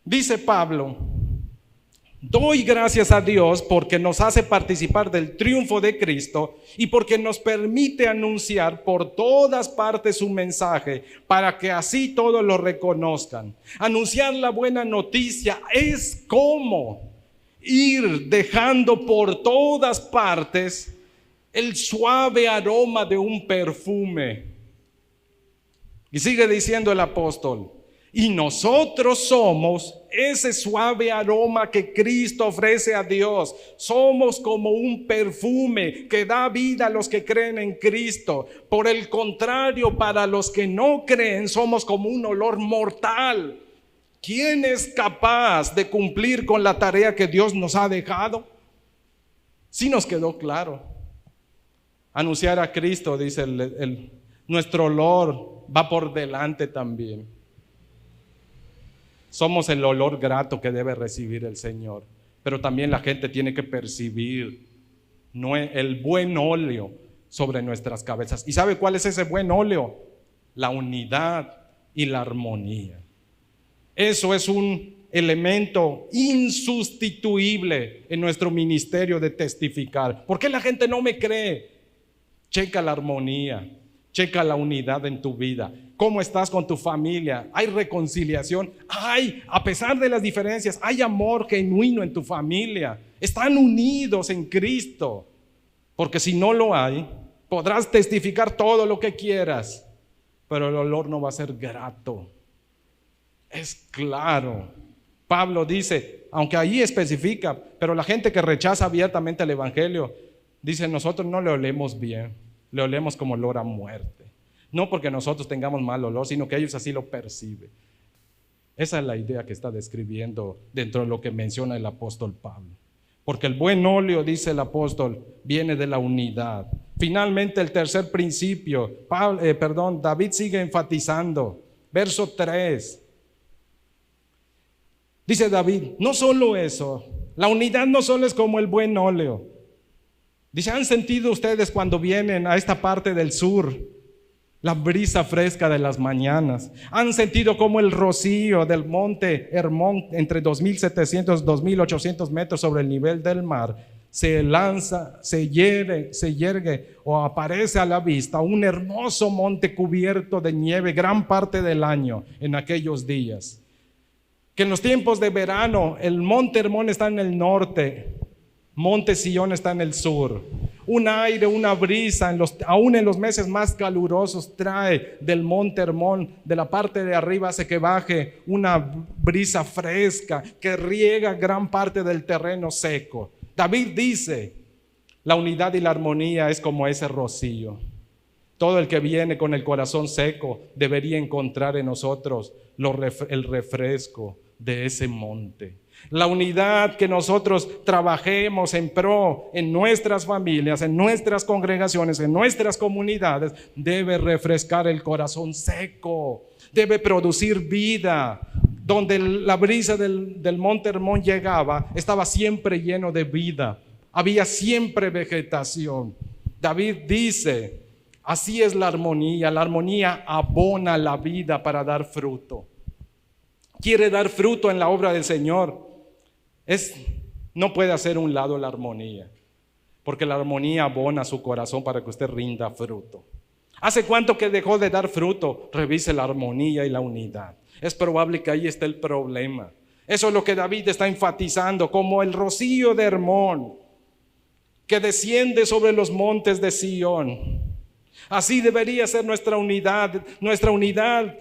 Dice Pablo, doy gracias a Dios porque nos hace participar del triunfo de Cristo y porque nos permite anunciar por todas partes su mensaje para que así todos lo reconozcan. Anunciar la buena noticia es como ir dejando por todas partes el suave aroma de un perfume. Y sigue diciendo el apóstol, y nosotros somos ese suave aroma que Cristo ofrece a Dios. Somos como un perfume que da vida a los que creen en Cristo. Por el contrario, para los que no creen, somos como un olor mortal. ¿Quién es capaz de cumplir con la tarea que Dios nos ha dejado? Sí nos quedó claro. Anunciar a Cristo, dice nuestro olor va por delante también. Somos el olor grato que debe recibir el Señor, pero también la gente tiene que percibir el buen óleo sobre nuestras cabezas. ¿Y sabe cuál es ese buen óleo? La unidad y la armonía. Eso es un elemento insustituible en nuestro ministerio de testificar. ¿Por qué la gente no me cree? Checa la armonía, checa la unidad en tu vida. ¿Cómo estás con tu familia? ¿Hay reconciliación? A pesar de las diferencias, hay amor genuino en tu familia. Están unidos en Cristo. Porque si no lo hay, podrás testificar todo lo que quieras, pero el olor no va a ser grato. Es claro. Pablo dice, aunque ahí especifica, pero la gente que rechaza abiertamente el evangelio, dice, nosotros no le olemos bien, le olemos como olor a muerte. No porque nosotros tengamos mal olor, sino que ellos así lo perciben. Esa es la idea que está describiendo dentro de lo que menciona el apóstol Pablo. Porque el buen óleo, dice el apóstol, viene de la unidad. Finalmente, el tercer principio, David sigue enfatizando. Verso 3. Dice David, no solo eso, la unidad no solo es como el buen óleo. Dice, ¿han sentido ustedes cuando vienen a esta parte del sur la brisa fresca de las mañanas? ¿Han sentido como el rocío del monte Hermón entre 2,700 y 2,800 metros sobre el nivel del mar se lanza, se yergue o aparece a la vista un hermoso monte cubierto de nieve gran parte del año en aquellos días? Que en los tiempos de verano el monte Hermón está en el norte, Monte Sión está en el sur. Un aire, una brisa, aún en los meses más calurosos, trae del monte Hermón, de la parte de arriba, hace que baje una brisa fresca que riega gran parte del terreno seco. David dice, la unidad y la armonía es como ese rocío. Todo el que viene con el corazón seco debería encontrar en nosotros el refresco de ese monte. La unidad, que nosotros trabajemos en pro en nuestras familias, en nuestras congregaciones, en nuestras comunidades, debe refrescar el corazón seco, debe producir vida. Donde la brisa del monte Hermón llegaba, estaba siempre lleno de vida, había siempre vegetación. David dice, así es la armonía abona la vida para dar fruto. Quiere dar fruto en la obra del Señor. No puede hacer un lado la armonía, porque la armonía abona su corazón para que usted rinda fruto. ¿Hace cuánto que dejó de dar fruto? Revise la armonía y la unidad. Es probable que ahí esté el problema. Eso es lo que David está enfatizando, como el rocío de Hermón que desciende sobre los montes de Sión. Así debería ser nuestra unidad. Nuestra unidad,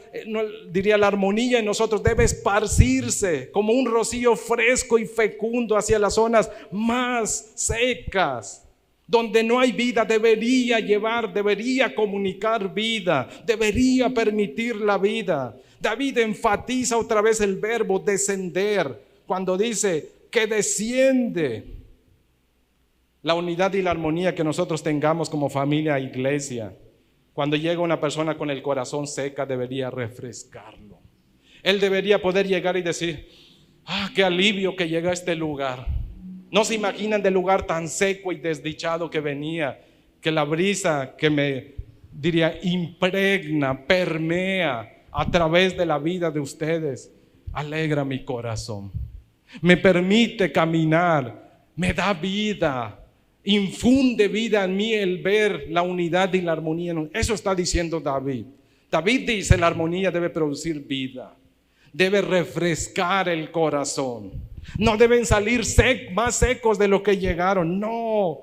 diría la armonía en nosotros, debe esparcirse como un rocío fresco y fecundo hacia las zonas más secas. Donde no hay vida, debería comunicar vida, debería permitir la vida. David enfatiza otra vez el verbo descender, cuando dice que desciende. La unidad y la armonía que nosotros tengamos como familia e iglesia, cuando llega una persona con el corazón seca, debería refrescarlo. Él debería poder llegar y decir: qué alivio que llega a este lugar. No se imaginan del lugar tan seco y desdichado que venía, que la brisa que me impregna, permea a través de la vida de ustedes, alegra mi corazón, me permite caminar, me da vida, infunde vida en mí el ver la unidad y la armonía. Eso está diciendo David. David dice: la armonía debe producir vida, debe refrescar el corazón. No deben salir más secos de lo que llegaron. No,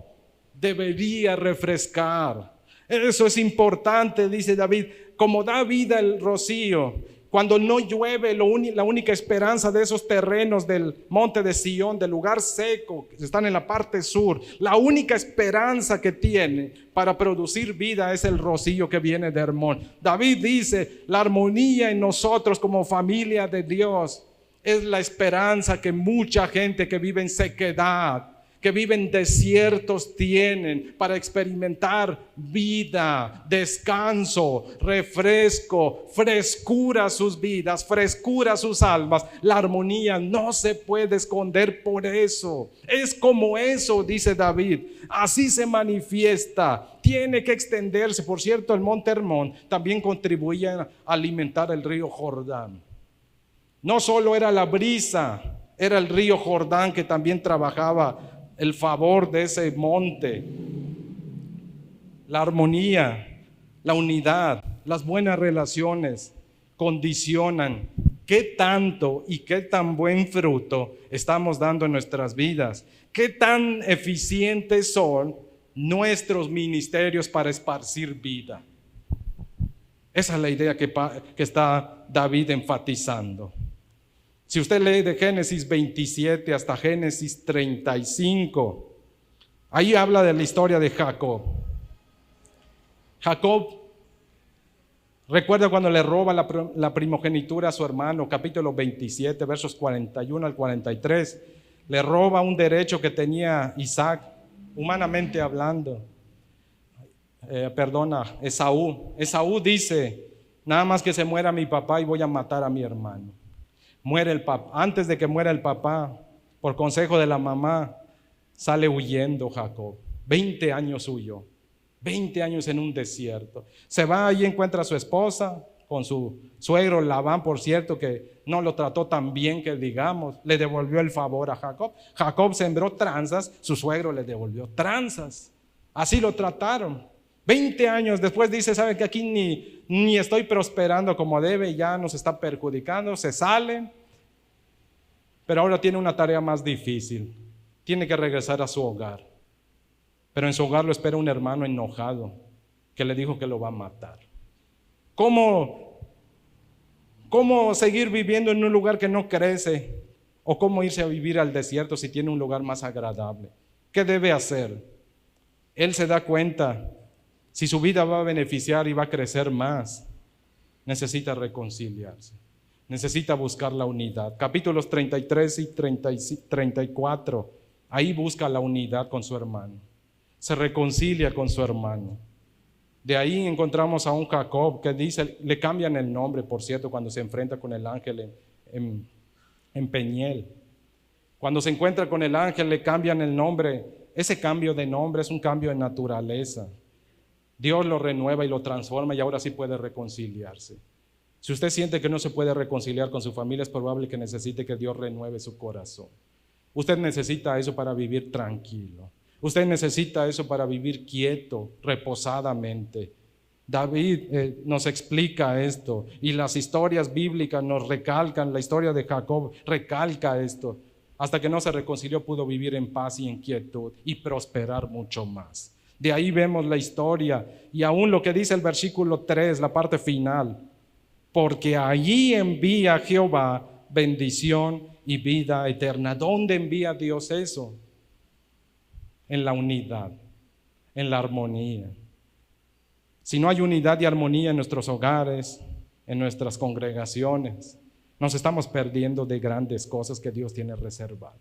debería refrescar. Eso es importante, dice David. Como da vida el rocío, cuando no llueve, la única esperanza de esos terrenos del monte de Sión, del lugar seco, que están en la parte sur, la única esperanza que tiene para producir vida es el rocío que viene de Hermón. David dice: la armonía en nosotros como familia de Dios es la esperanza que mucha gente que vive en sequedad, que vive en desiertos, tienen para experimentar vida, descanso, refresco, frescura a sus vidas, frescura a sus almas. La armonía no se puede esconder por eso. Es como eso, dice David. Así se manifiesta. Tiene que extenderse. Por cierto, el monte Hermón también contribuía a alimentar el río Jordán. No solo era la brisa, era el río Jordán que también trabajaba el favor de ese monte. La armonía, la unidad, las buenas relaciones condicionan qué tanto y qué tan buen fruto estamos dando en nuestras vidas, qué tan eficientes son nuestros ministerios para esparcir vida. Esa es la idea que está David enfatizando. Si usted lee de Génesis 27 hasta Génesis 35, ahí habla de la historia de Jacob. Jacob, recuerda cuando le roba la primogenitura a su hermano, capítulo 27, versos 41 al 43, le roba un derecho que tenía Isaac, humanamente hablando. Esaú. Esaú dice: nada más que se muera mi papá y voy a matar a mi hermano. Muere el papá. Antes de que muera el papá, por consejo de la mamá, sale huyendo Jacob. 20 años huyó. 20 años en un desierto. Se va y encuentra a su esposa con su suegro Labán, por cierto, que no lo trató tan bien que digamos. Le devolvió el favor a Jacob. Jacob sembró tranzas, su suegro le devolvió tranzas. Así lo trataron. 20 años después dice: ¿saben que aquí ni estoy prosperando como debe? Ya nos está perjudicando. Se sale, pero ahora tiene una tarea más difícil. Tiene que regresar a su hogar. Pero en su hogar lo espera un hermano enojado que le dijo que lo va a matar. ¿Cómo seguir viviendo en un lugar que no crece? ¿O cómo irse a vivir al desierto si tiene un lugar más agradable? ¿Qué debe hacer? Él se da cuenta, si su vida va a beneficiar y va a crecer más, necesita reconciliarse, necesita buscar la unidad. Capítulos 33 y 34, ahí busca la unidad con su hermano, se reconcilia con su hermano. De ahí encontramos a un Jacob que dice, le cambian el nombre, por cierto, cuando se enfrenta con el ángel en Peniel. Cuando se encuentra con el ángel le cambian el nombre. Ese cambio de nombre es un cambio de naturaleza. Dios lo renueva y lo transforma y ahora sí puede reconciliarse. Si usted siente que no se puede reconciliar con su familia, es probable que necesite que Dios renueve su corazón. Usted necesita eso para vivir tranquilo. Usted necesita eso para vivir quieto, reposadamente. David nos explica esto y las historias bíblicas nos recalcan, la historia de Jacob recalca esto. Hasta que no se reconcilió pudo vivir en paz y en quietud y prosperar mucho más. De ahí vemos la historia y aún lo que dice el versículo 3, la parte final. Porque allí envía Jehová bendición y vida eterna. ¿Dónde envía Dios eso? En la unidad. en la armonía. Si no hay unidad y armonía en nuestros hogares, en nuestras congregaciones, nos estamos perdiendo de grandes cosas que Dios tiene reservado.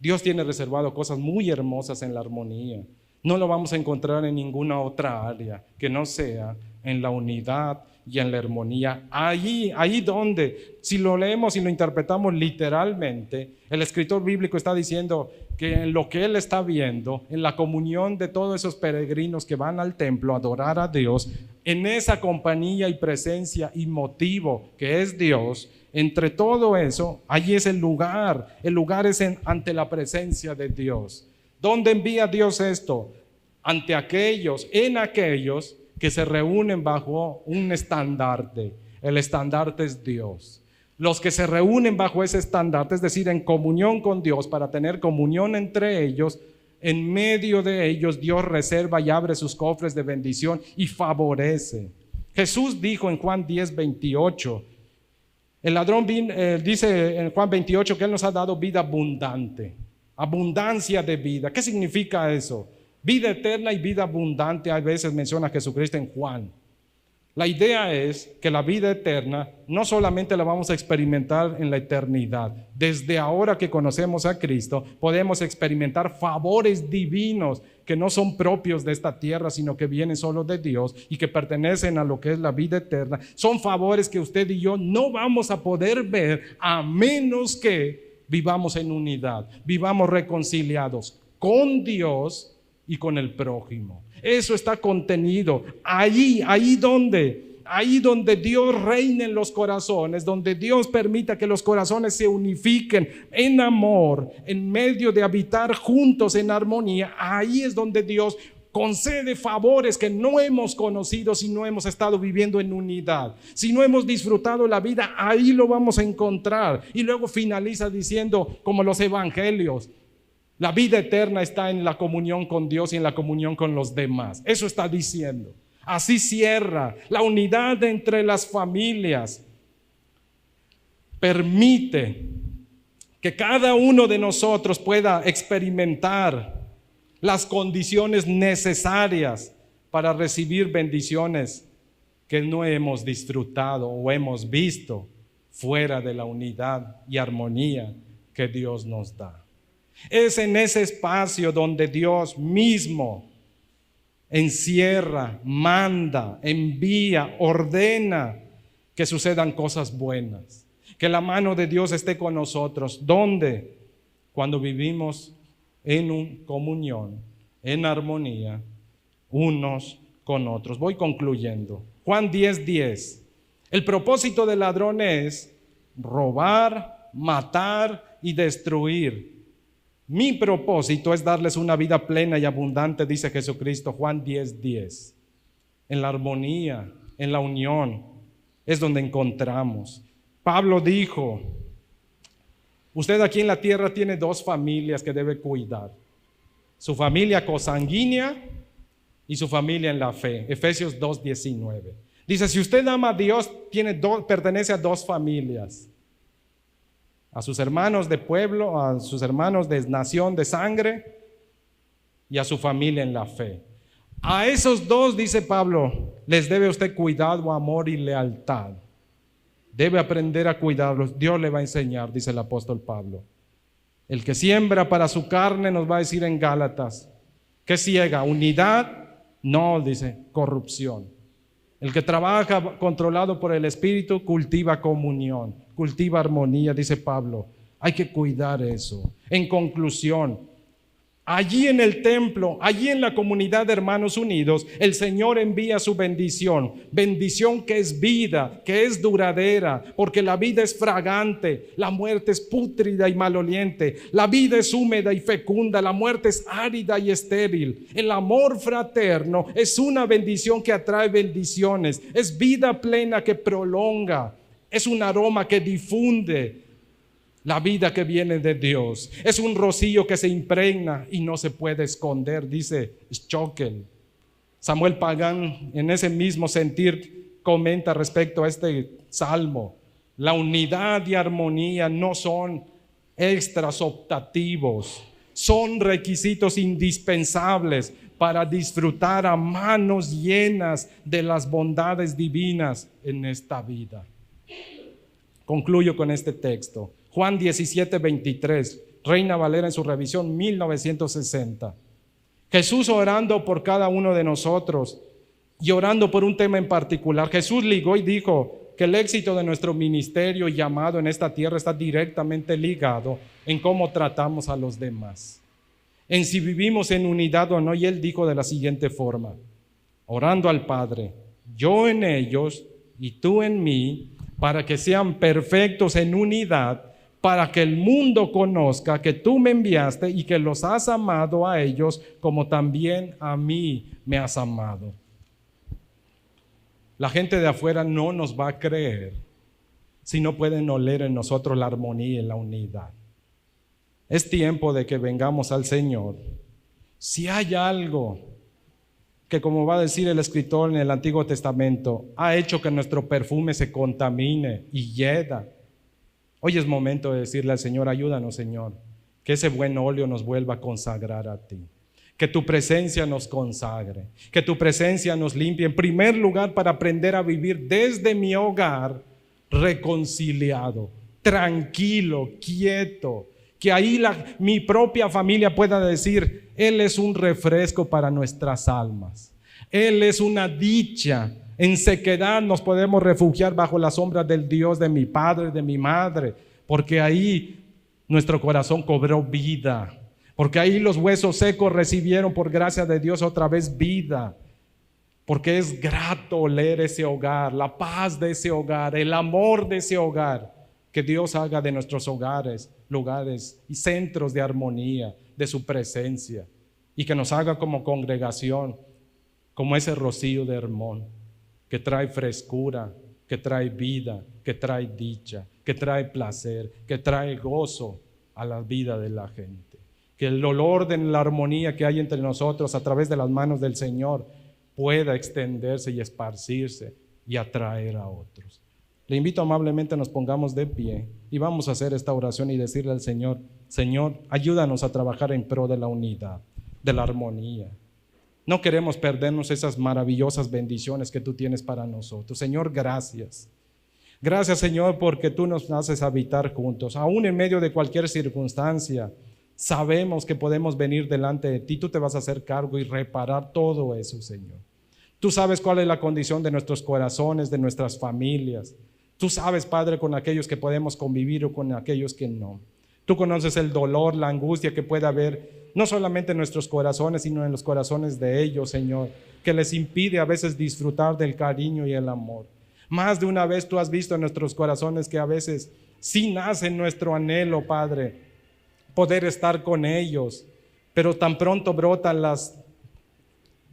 Dios tiene reservado cosas muy hermosas en la armonía. No lo vamos a encontrar en ninguna otra área que no sea en la unidad y en la armonía. Ahí donde, si lo leemos y lo interpretamos literalmente, el escritor bíblico está diciendo que en lo que él está viendo, en la comunión de todos esos peregrinos que van al templo a adorar a Dios, en esa compañía y presencia y motivo que es Dios, entre todo eso, allí es el lugar es ante la presencia de Dios. ¿Dónde envía Dios esto? Ante aquellos que se reúnen bajo un estandarte. El estandarte es Dios. Los que se reúnen bajo ese estandarte, es decir, en comunión con Dios, para tener comunión entre ellos, en medio de ellos Dios reserva y abre sus cofres de bendición y favorece. Jesús dijo en Juan 10:28, el ladrón dice en Juan 28 que Él nos ha dado vida abundante, abundancia de vida. ¿Qué significa eso? Vida eterna y vida abundante, a veces menciona Jesucristo en Juan. La idea es que la vida eterna no solamente la vamos a experimentar en la eternidad. Desde ahora que conocemos a Cristo, podemos experimentar favores divinos que no son propios de esta tierra, sino que vienen solo de Dios y que pertenecen a lo que es la vida eterna. Son favores que usted y yo no vamos a poder ver a menos que vivamos en unidad, vivamos reconciliados con Dios y con el prójimo. Eso está contenido ahí donde Dios reina en los corazones, donde Dios permita que los corazones se unifiquen en amor, en medio de habitar juntos en armonía. Ahí es donde Dios concede favores que no hemos conocido si no hemos estado viviendo en unidad. Si no hemos disfrutado la vida, ahí lo vamos a encontrar. Y luego finaliza diciendo, como los evangelios, la vida eterna está en la comunión con Dios y en la comunión con los demás. Eso está diciendo. Así cierra. La unidad entre las familias permite que cada uno de nosotros pueda experimentar las condiciones necesarias para recibir bendiciones que no hemos disfrutado o hemos visto fuera de la unidad y armonía que Dios nos da. Es en ese espacio donde Dios mismo encierra, manda, envía, ordena que sucedan cosas buenas, que la mano de Dios esté con nosotros. ¿Dónde? Cuando vivimos en comunión, en armonía, unos con otros. Voy concluyendo. Juan 10:10. El propósito del ladrón es robar, matar y destruir. Mi propósito es darles una vida plena y abundante, dice Jesucristo, Juan 10:10. En la armonía, en la unión, es donde encontramos. Pablo dijo, usted aquí en la tierra tiene dos familias que debe cuidar. Su familia consanguínea y su familia en la fe. Efesios 2:19. Dice, si usted ama a Dios, pertenece a dos familias. A sus hermanos de pueblo, a sus hermanos de nación, de sangre, y a su familia en la fe. A esos dos, dice Pablo, les debe usted cuidado, amor y lealtad. Debe aprender a cuidarlos. Dios le va a enseñar, dice el apóstol Pablo. El que siembra para su carne, nos va a decir en Gálatas, ¿qué ciega? ¿Unidad? No, dice, corrupción. El que trabaja controlado por el Espíritu cultiva comunión, cultiva armonía, dice Pablo. Hay que cuidar eso. En conclusión, allí en el templo, allí en la comunidad de hermanos unidos, el Señor envía su bendición. Bendición que es vida, que es duradera, porque la vida es fragante, la muerte es pútrida y maloliente, la vida es húmeda y fecunda, la muerte es árida y estéril. El amor fraterno es una bendición que atrae bendiciones, es vida plena que prolonga, es un aroma que difunde la vida que viene de Dios. Es un rocío que se impregna y no se puede esconder, dice Schockel. Samuel Pagán, en ese mismo sentir, comenta respecto a este salmo. La unidad y armonía no son extras optativos, son requisitos indispensables para disfrutar a manos llenas de las bondades divinas en esta vida. Concluyo con este texto. Juan 17:23, Reina Valera en su revisión 1960. Jesús orando por cada uno de nosotros y orando por un tema en particular. Jesús ligó y dijo que el éxito de nuestro ministerio y llamado en esta tierra está directamente ligado en cómo tratamos a los demás, en si vivimos en unidad o no. Y Él dijo de la siguiente forma, orando al Padre, yo en ellos y tú en mí, para que sean perfectos en unidad, para que el mundo conozca que tú me enviaste y que los has amado a ellos como también a mí me has amado. La gente de afuera no nos va a creer si no pueden oler en nosotros la armonía y la unidad. Es tiempo de que vengamos al Señor. Si hay algo que, como va a decir el escritor en el Antiguo Testamento, ha hecho que nuestro perfume se contamine y hieda, hoy es momento de decirle al Señor, ayúdanos, Señor, que ese buen óleo nos vuelva a consagrar a ti. Que tu presencia nos consagre, que tu presencia nos limpie, en primer lugar para aprender a vivir desde mi hogar reconciliado, tranquilo, quieto, que ahí mi propia familia pueda decir, Él es un refresco para nuestras almas, Él es una dicha. En sequedad nos podemos refugiar bajo la sombra del Dios de mi padre, de mi madre, porque ahí nuestro corazón cobró vida. Porque ahí los huesos secos recibieron por gracia de Dios otra vez vida. Porque es grato oler ese hogar, la paz de ese hogar, el amor de ese hogar. Que Dios haga de nuestros hogares lugares y centros de armonía, de su presencia. Y que nos haga como congregación, como ese rocío de Hermón, que trae frescura, que trae vida, que trae dicha, que trae placer, que trae gozo a la vida de la gente. Que el olor de la armonía que hay entre nosotros a través de las manos del Señor pueda extenderse y esparcirse y atraer a otros. Le invito amablemente a nos pongamos de pie y vamos a hacer esta oración y decirle al Señor, Señor, ayúdanos a trabajar en pro de la unidad, de la armonía. No queremos perdernos esas maravillosas bendiciones que tú tienes para nosotros. Señor, gracias. Gracias, Señor, porque tú nos haces habitar juntos, aún en medio de cualquier circunstancia. Sabemos que podemos venir delante de ti, tú te vas a hacer cargo y reparar todo eso, Señor. Tú sabes cuál es la condición de nuestros corazones, de nuestras familias. Tú sabes, Padre, con aquellos que podemos convivir o con aquellos que no. Tú conoces el dolor, la angustia que puede haber, no solamente en nuestros corazones, sino en los corazones de ellos, Señor, que les impide a veces disfrutar del cariño y el amor. Más de una vez tú has visto en nuestros corazones que a veces sí nace nuestro anhelo, Padre, poder estar con ellos, pero tan pronto brotan las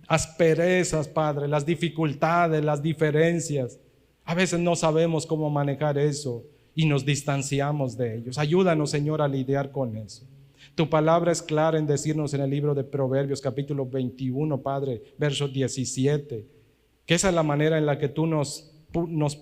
asperezas, Padre, las dificultades, las diferencias. A veces no sabemos cómo manejar eso y nos distanciamos de ellos. Ayúdanos, Señor, a lidiar con eso. Tu palabra es clara en decirnos en el libro de Proverbios, capítulo 21, Padre, verso 17, que esa es la manera en la que tú nos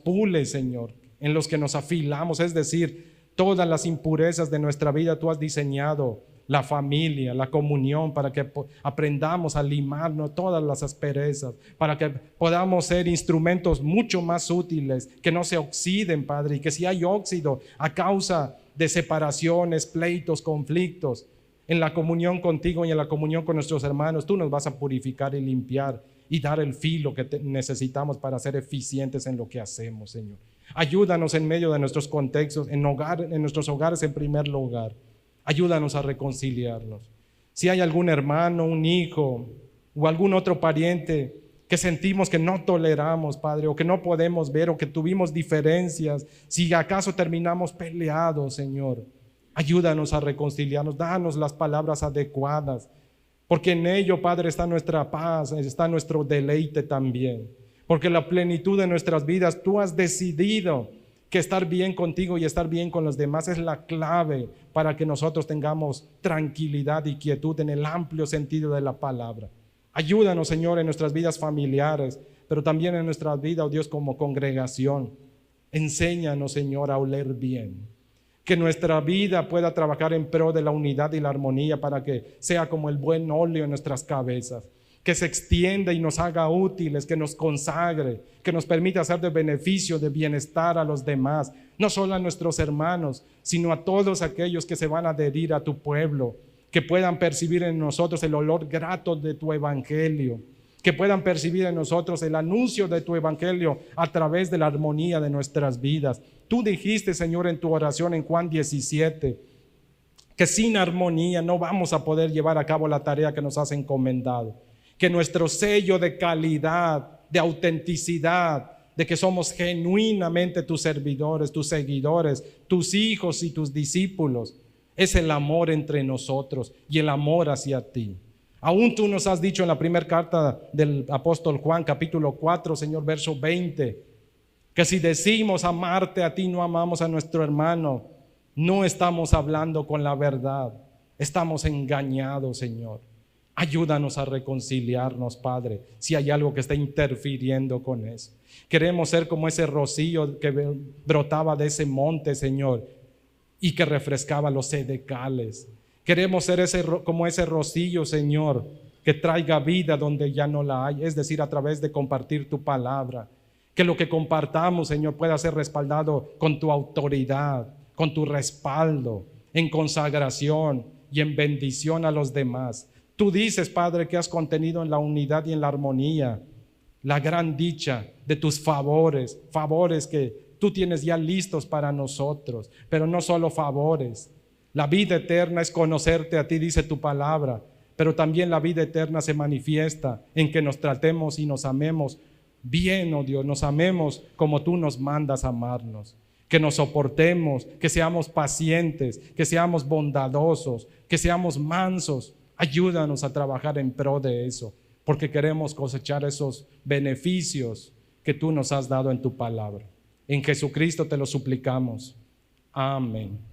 pules, Señor, en los que nos afilamos, es decir, todas las impurezas de nuestra vida tú has diseñado, la familia, la comunión, para que aprendamos a limarnos todas las asperezas, para que podamos ser instrumentos mucho más útiles, que no se oxiden, Padre, y que si hay óxido a causa de separaciones, pleitos, conflictos, en la comunión contigo y en la comunión con nuestros hermanos, tú nos vas a purificar y limpiar y dar el filo que necesitamos para ser eficientes en lo que hacemos, Señor. Ayúdanos en medio de nuestros contextos, en nuestros hogares en primer lugar. Ayúdanos a reconciliarnos. Si hay algún hermano, un hijo o algún otro pariente que sentimos que no toleramos, Padre, o que no podemos ver, o que tuvimos diferencias, si acaso terminamos peleados, Señor, ayúdanos a reconciliarnos, danos las palabras adecuadas, porque en ello, Padre, está nuestra paz, está nuestro deleite también. Porque la plenitud de nuestras vidas, tú has decidido que estar bien contigo y estar bien con los demás es la clave para que nosotros tengamos tranquilidad y quietud en el amplio sentido de la palabra. Ayúdanos, Señor, en nuestras vidas familiares, pero también en nuestra vida, oh Dios, como congregación. Enséñanos, Señor, a oler bien. Que nuestra vida pueda trabajar en pro de la unidad y la armonía para que sea como el buen óleo en nuestras cabezas. que se extienda y nos haga útiles, que nos consagre, que nos permita hacer de beneficio, de bienestar a los demás, no solo a nuestros hermanos, sino a todos aquellos que se van a adherir a tu pueblo, que puedan percibir en nosotros el olor grato de tu evangelio, que puedan percibir en nosotros el anuncio de tu evangelio a través de la armonía de nuestras vidas. Tú dijiste, Señor, en tu oración en Juan 17, que sin armonía no vamos a poder llevar a cabo la tarea que nos has encomendado, que nuestro sello de calidad, de autenticidad, de que somos genuinamente tus servidores, tus seguidores, tus hijos y tus discípulos, es el amor entre nosotros y el amor hacia ti. Aún tú nos has dicho en la primera carta del apóstol Juan, capítulo 4, Señor, verso 20, que si decimos amarte a ti, no amamos a nuestro hermano, no estamos hablando con la verdad, estamos engañados, Señor. Ayúdanos a reconciliarnos, Padre, si hay algo que está interfiriendo con eso. Queremos ser como ese rocío que brotaba de ese monte, Señor, y que refrescaba los sedecales. Queremos ser como ese rocío, Señor, que traiga vida donde ya no la hay, es decir, a través de compartir tu palabra. Que lo que compartamos, Señor, pueda ser respaldado con tu autoridad, con tu respaldo, en consagración y en bendición a los demás. Tú dices, Padre, que has contenido en la unidad y en la armonía la gran dicha de tus favores, favores que tú tienes ya listos para nosotros, pero no solo favores. La vida eterna es conocerte a ti, dice tu palabra, pero también la vida eterna se manifiesta en que nos tratemos y nos amemos bien, oh Dios, nos amemos como tú nos mandas amarnos, que nos soportemos, que seamos pacientes, que seamos bondadosos, que seamos mansos. Ayúdanos a trabajar en pro de eso, porque queremos cosechar esos beneficios que tú nos has dado en tu palabra. En Jesucristo te lo suplicamos. Amén.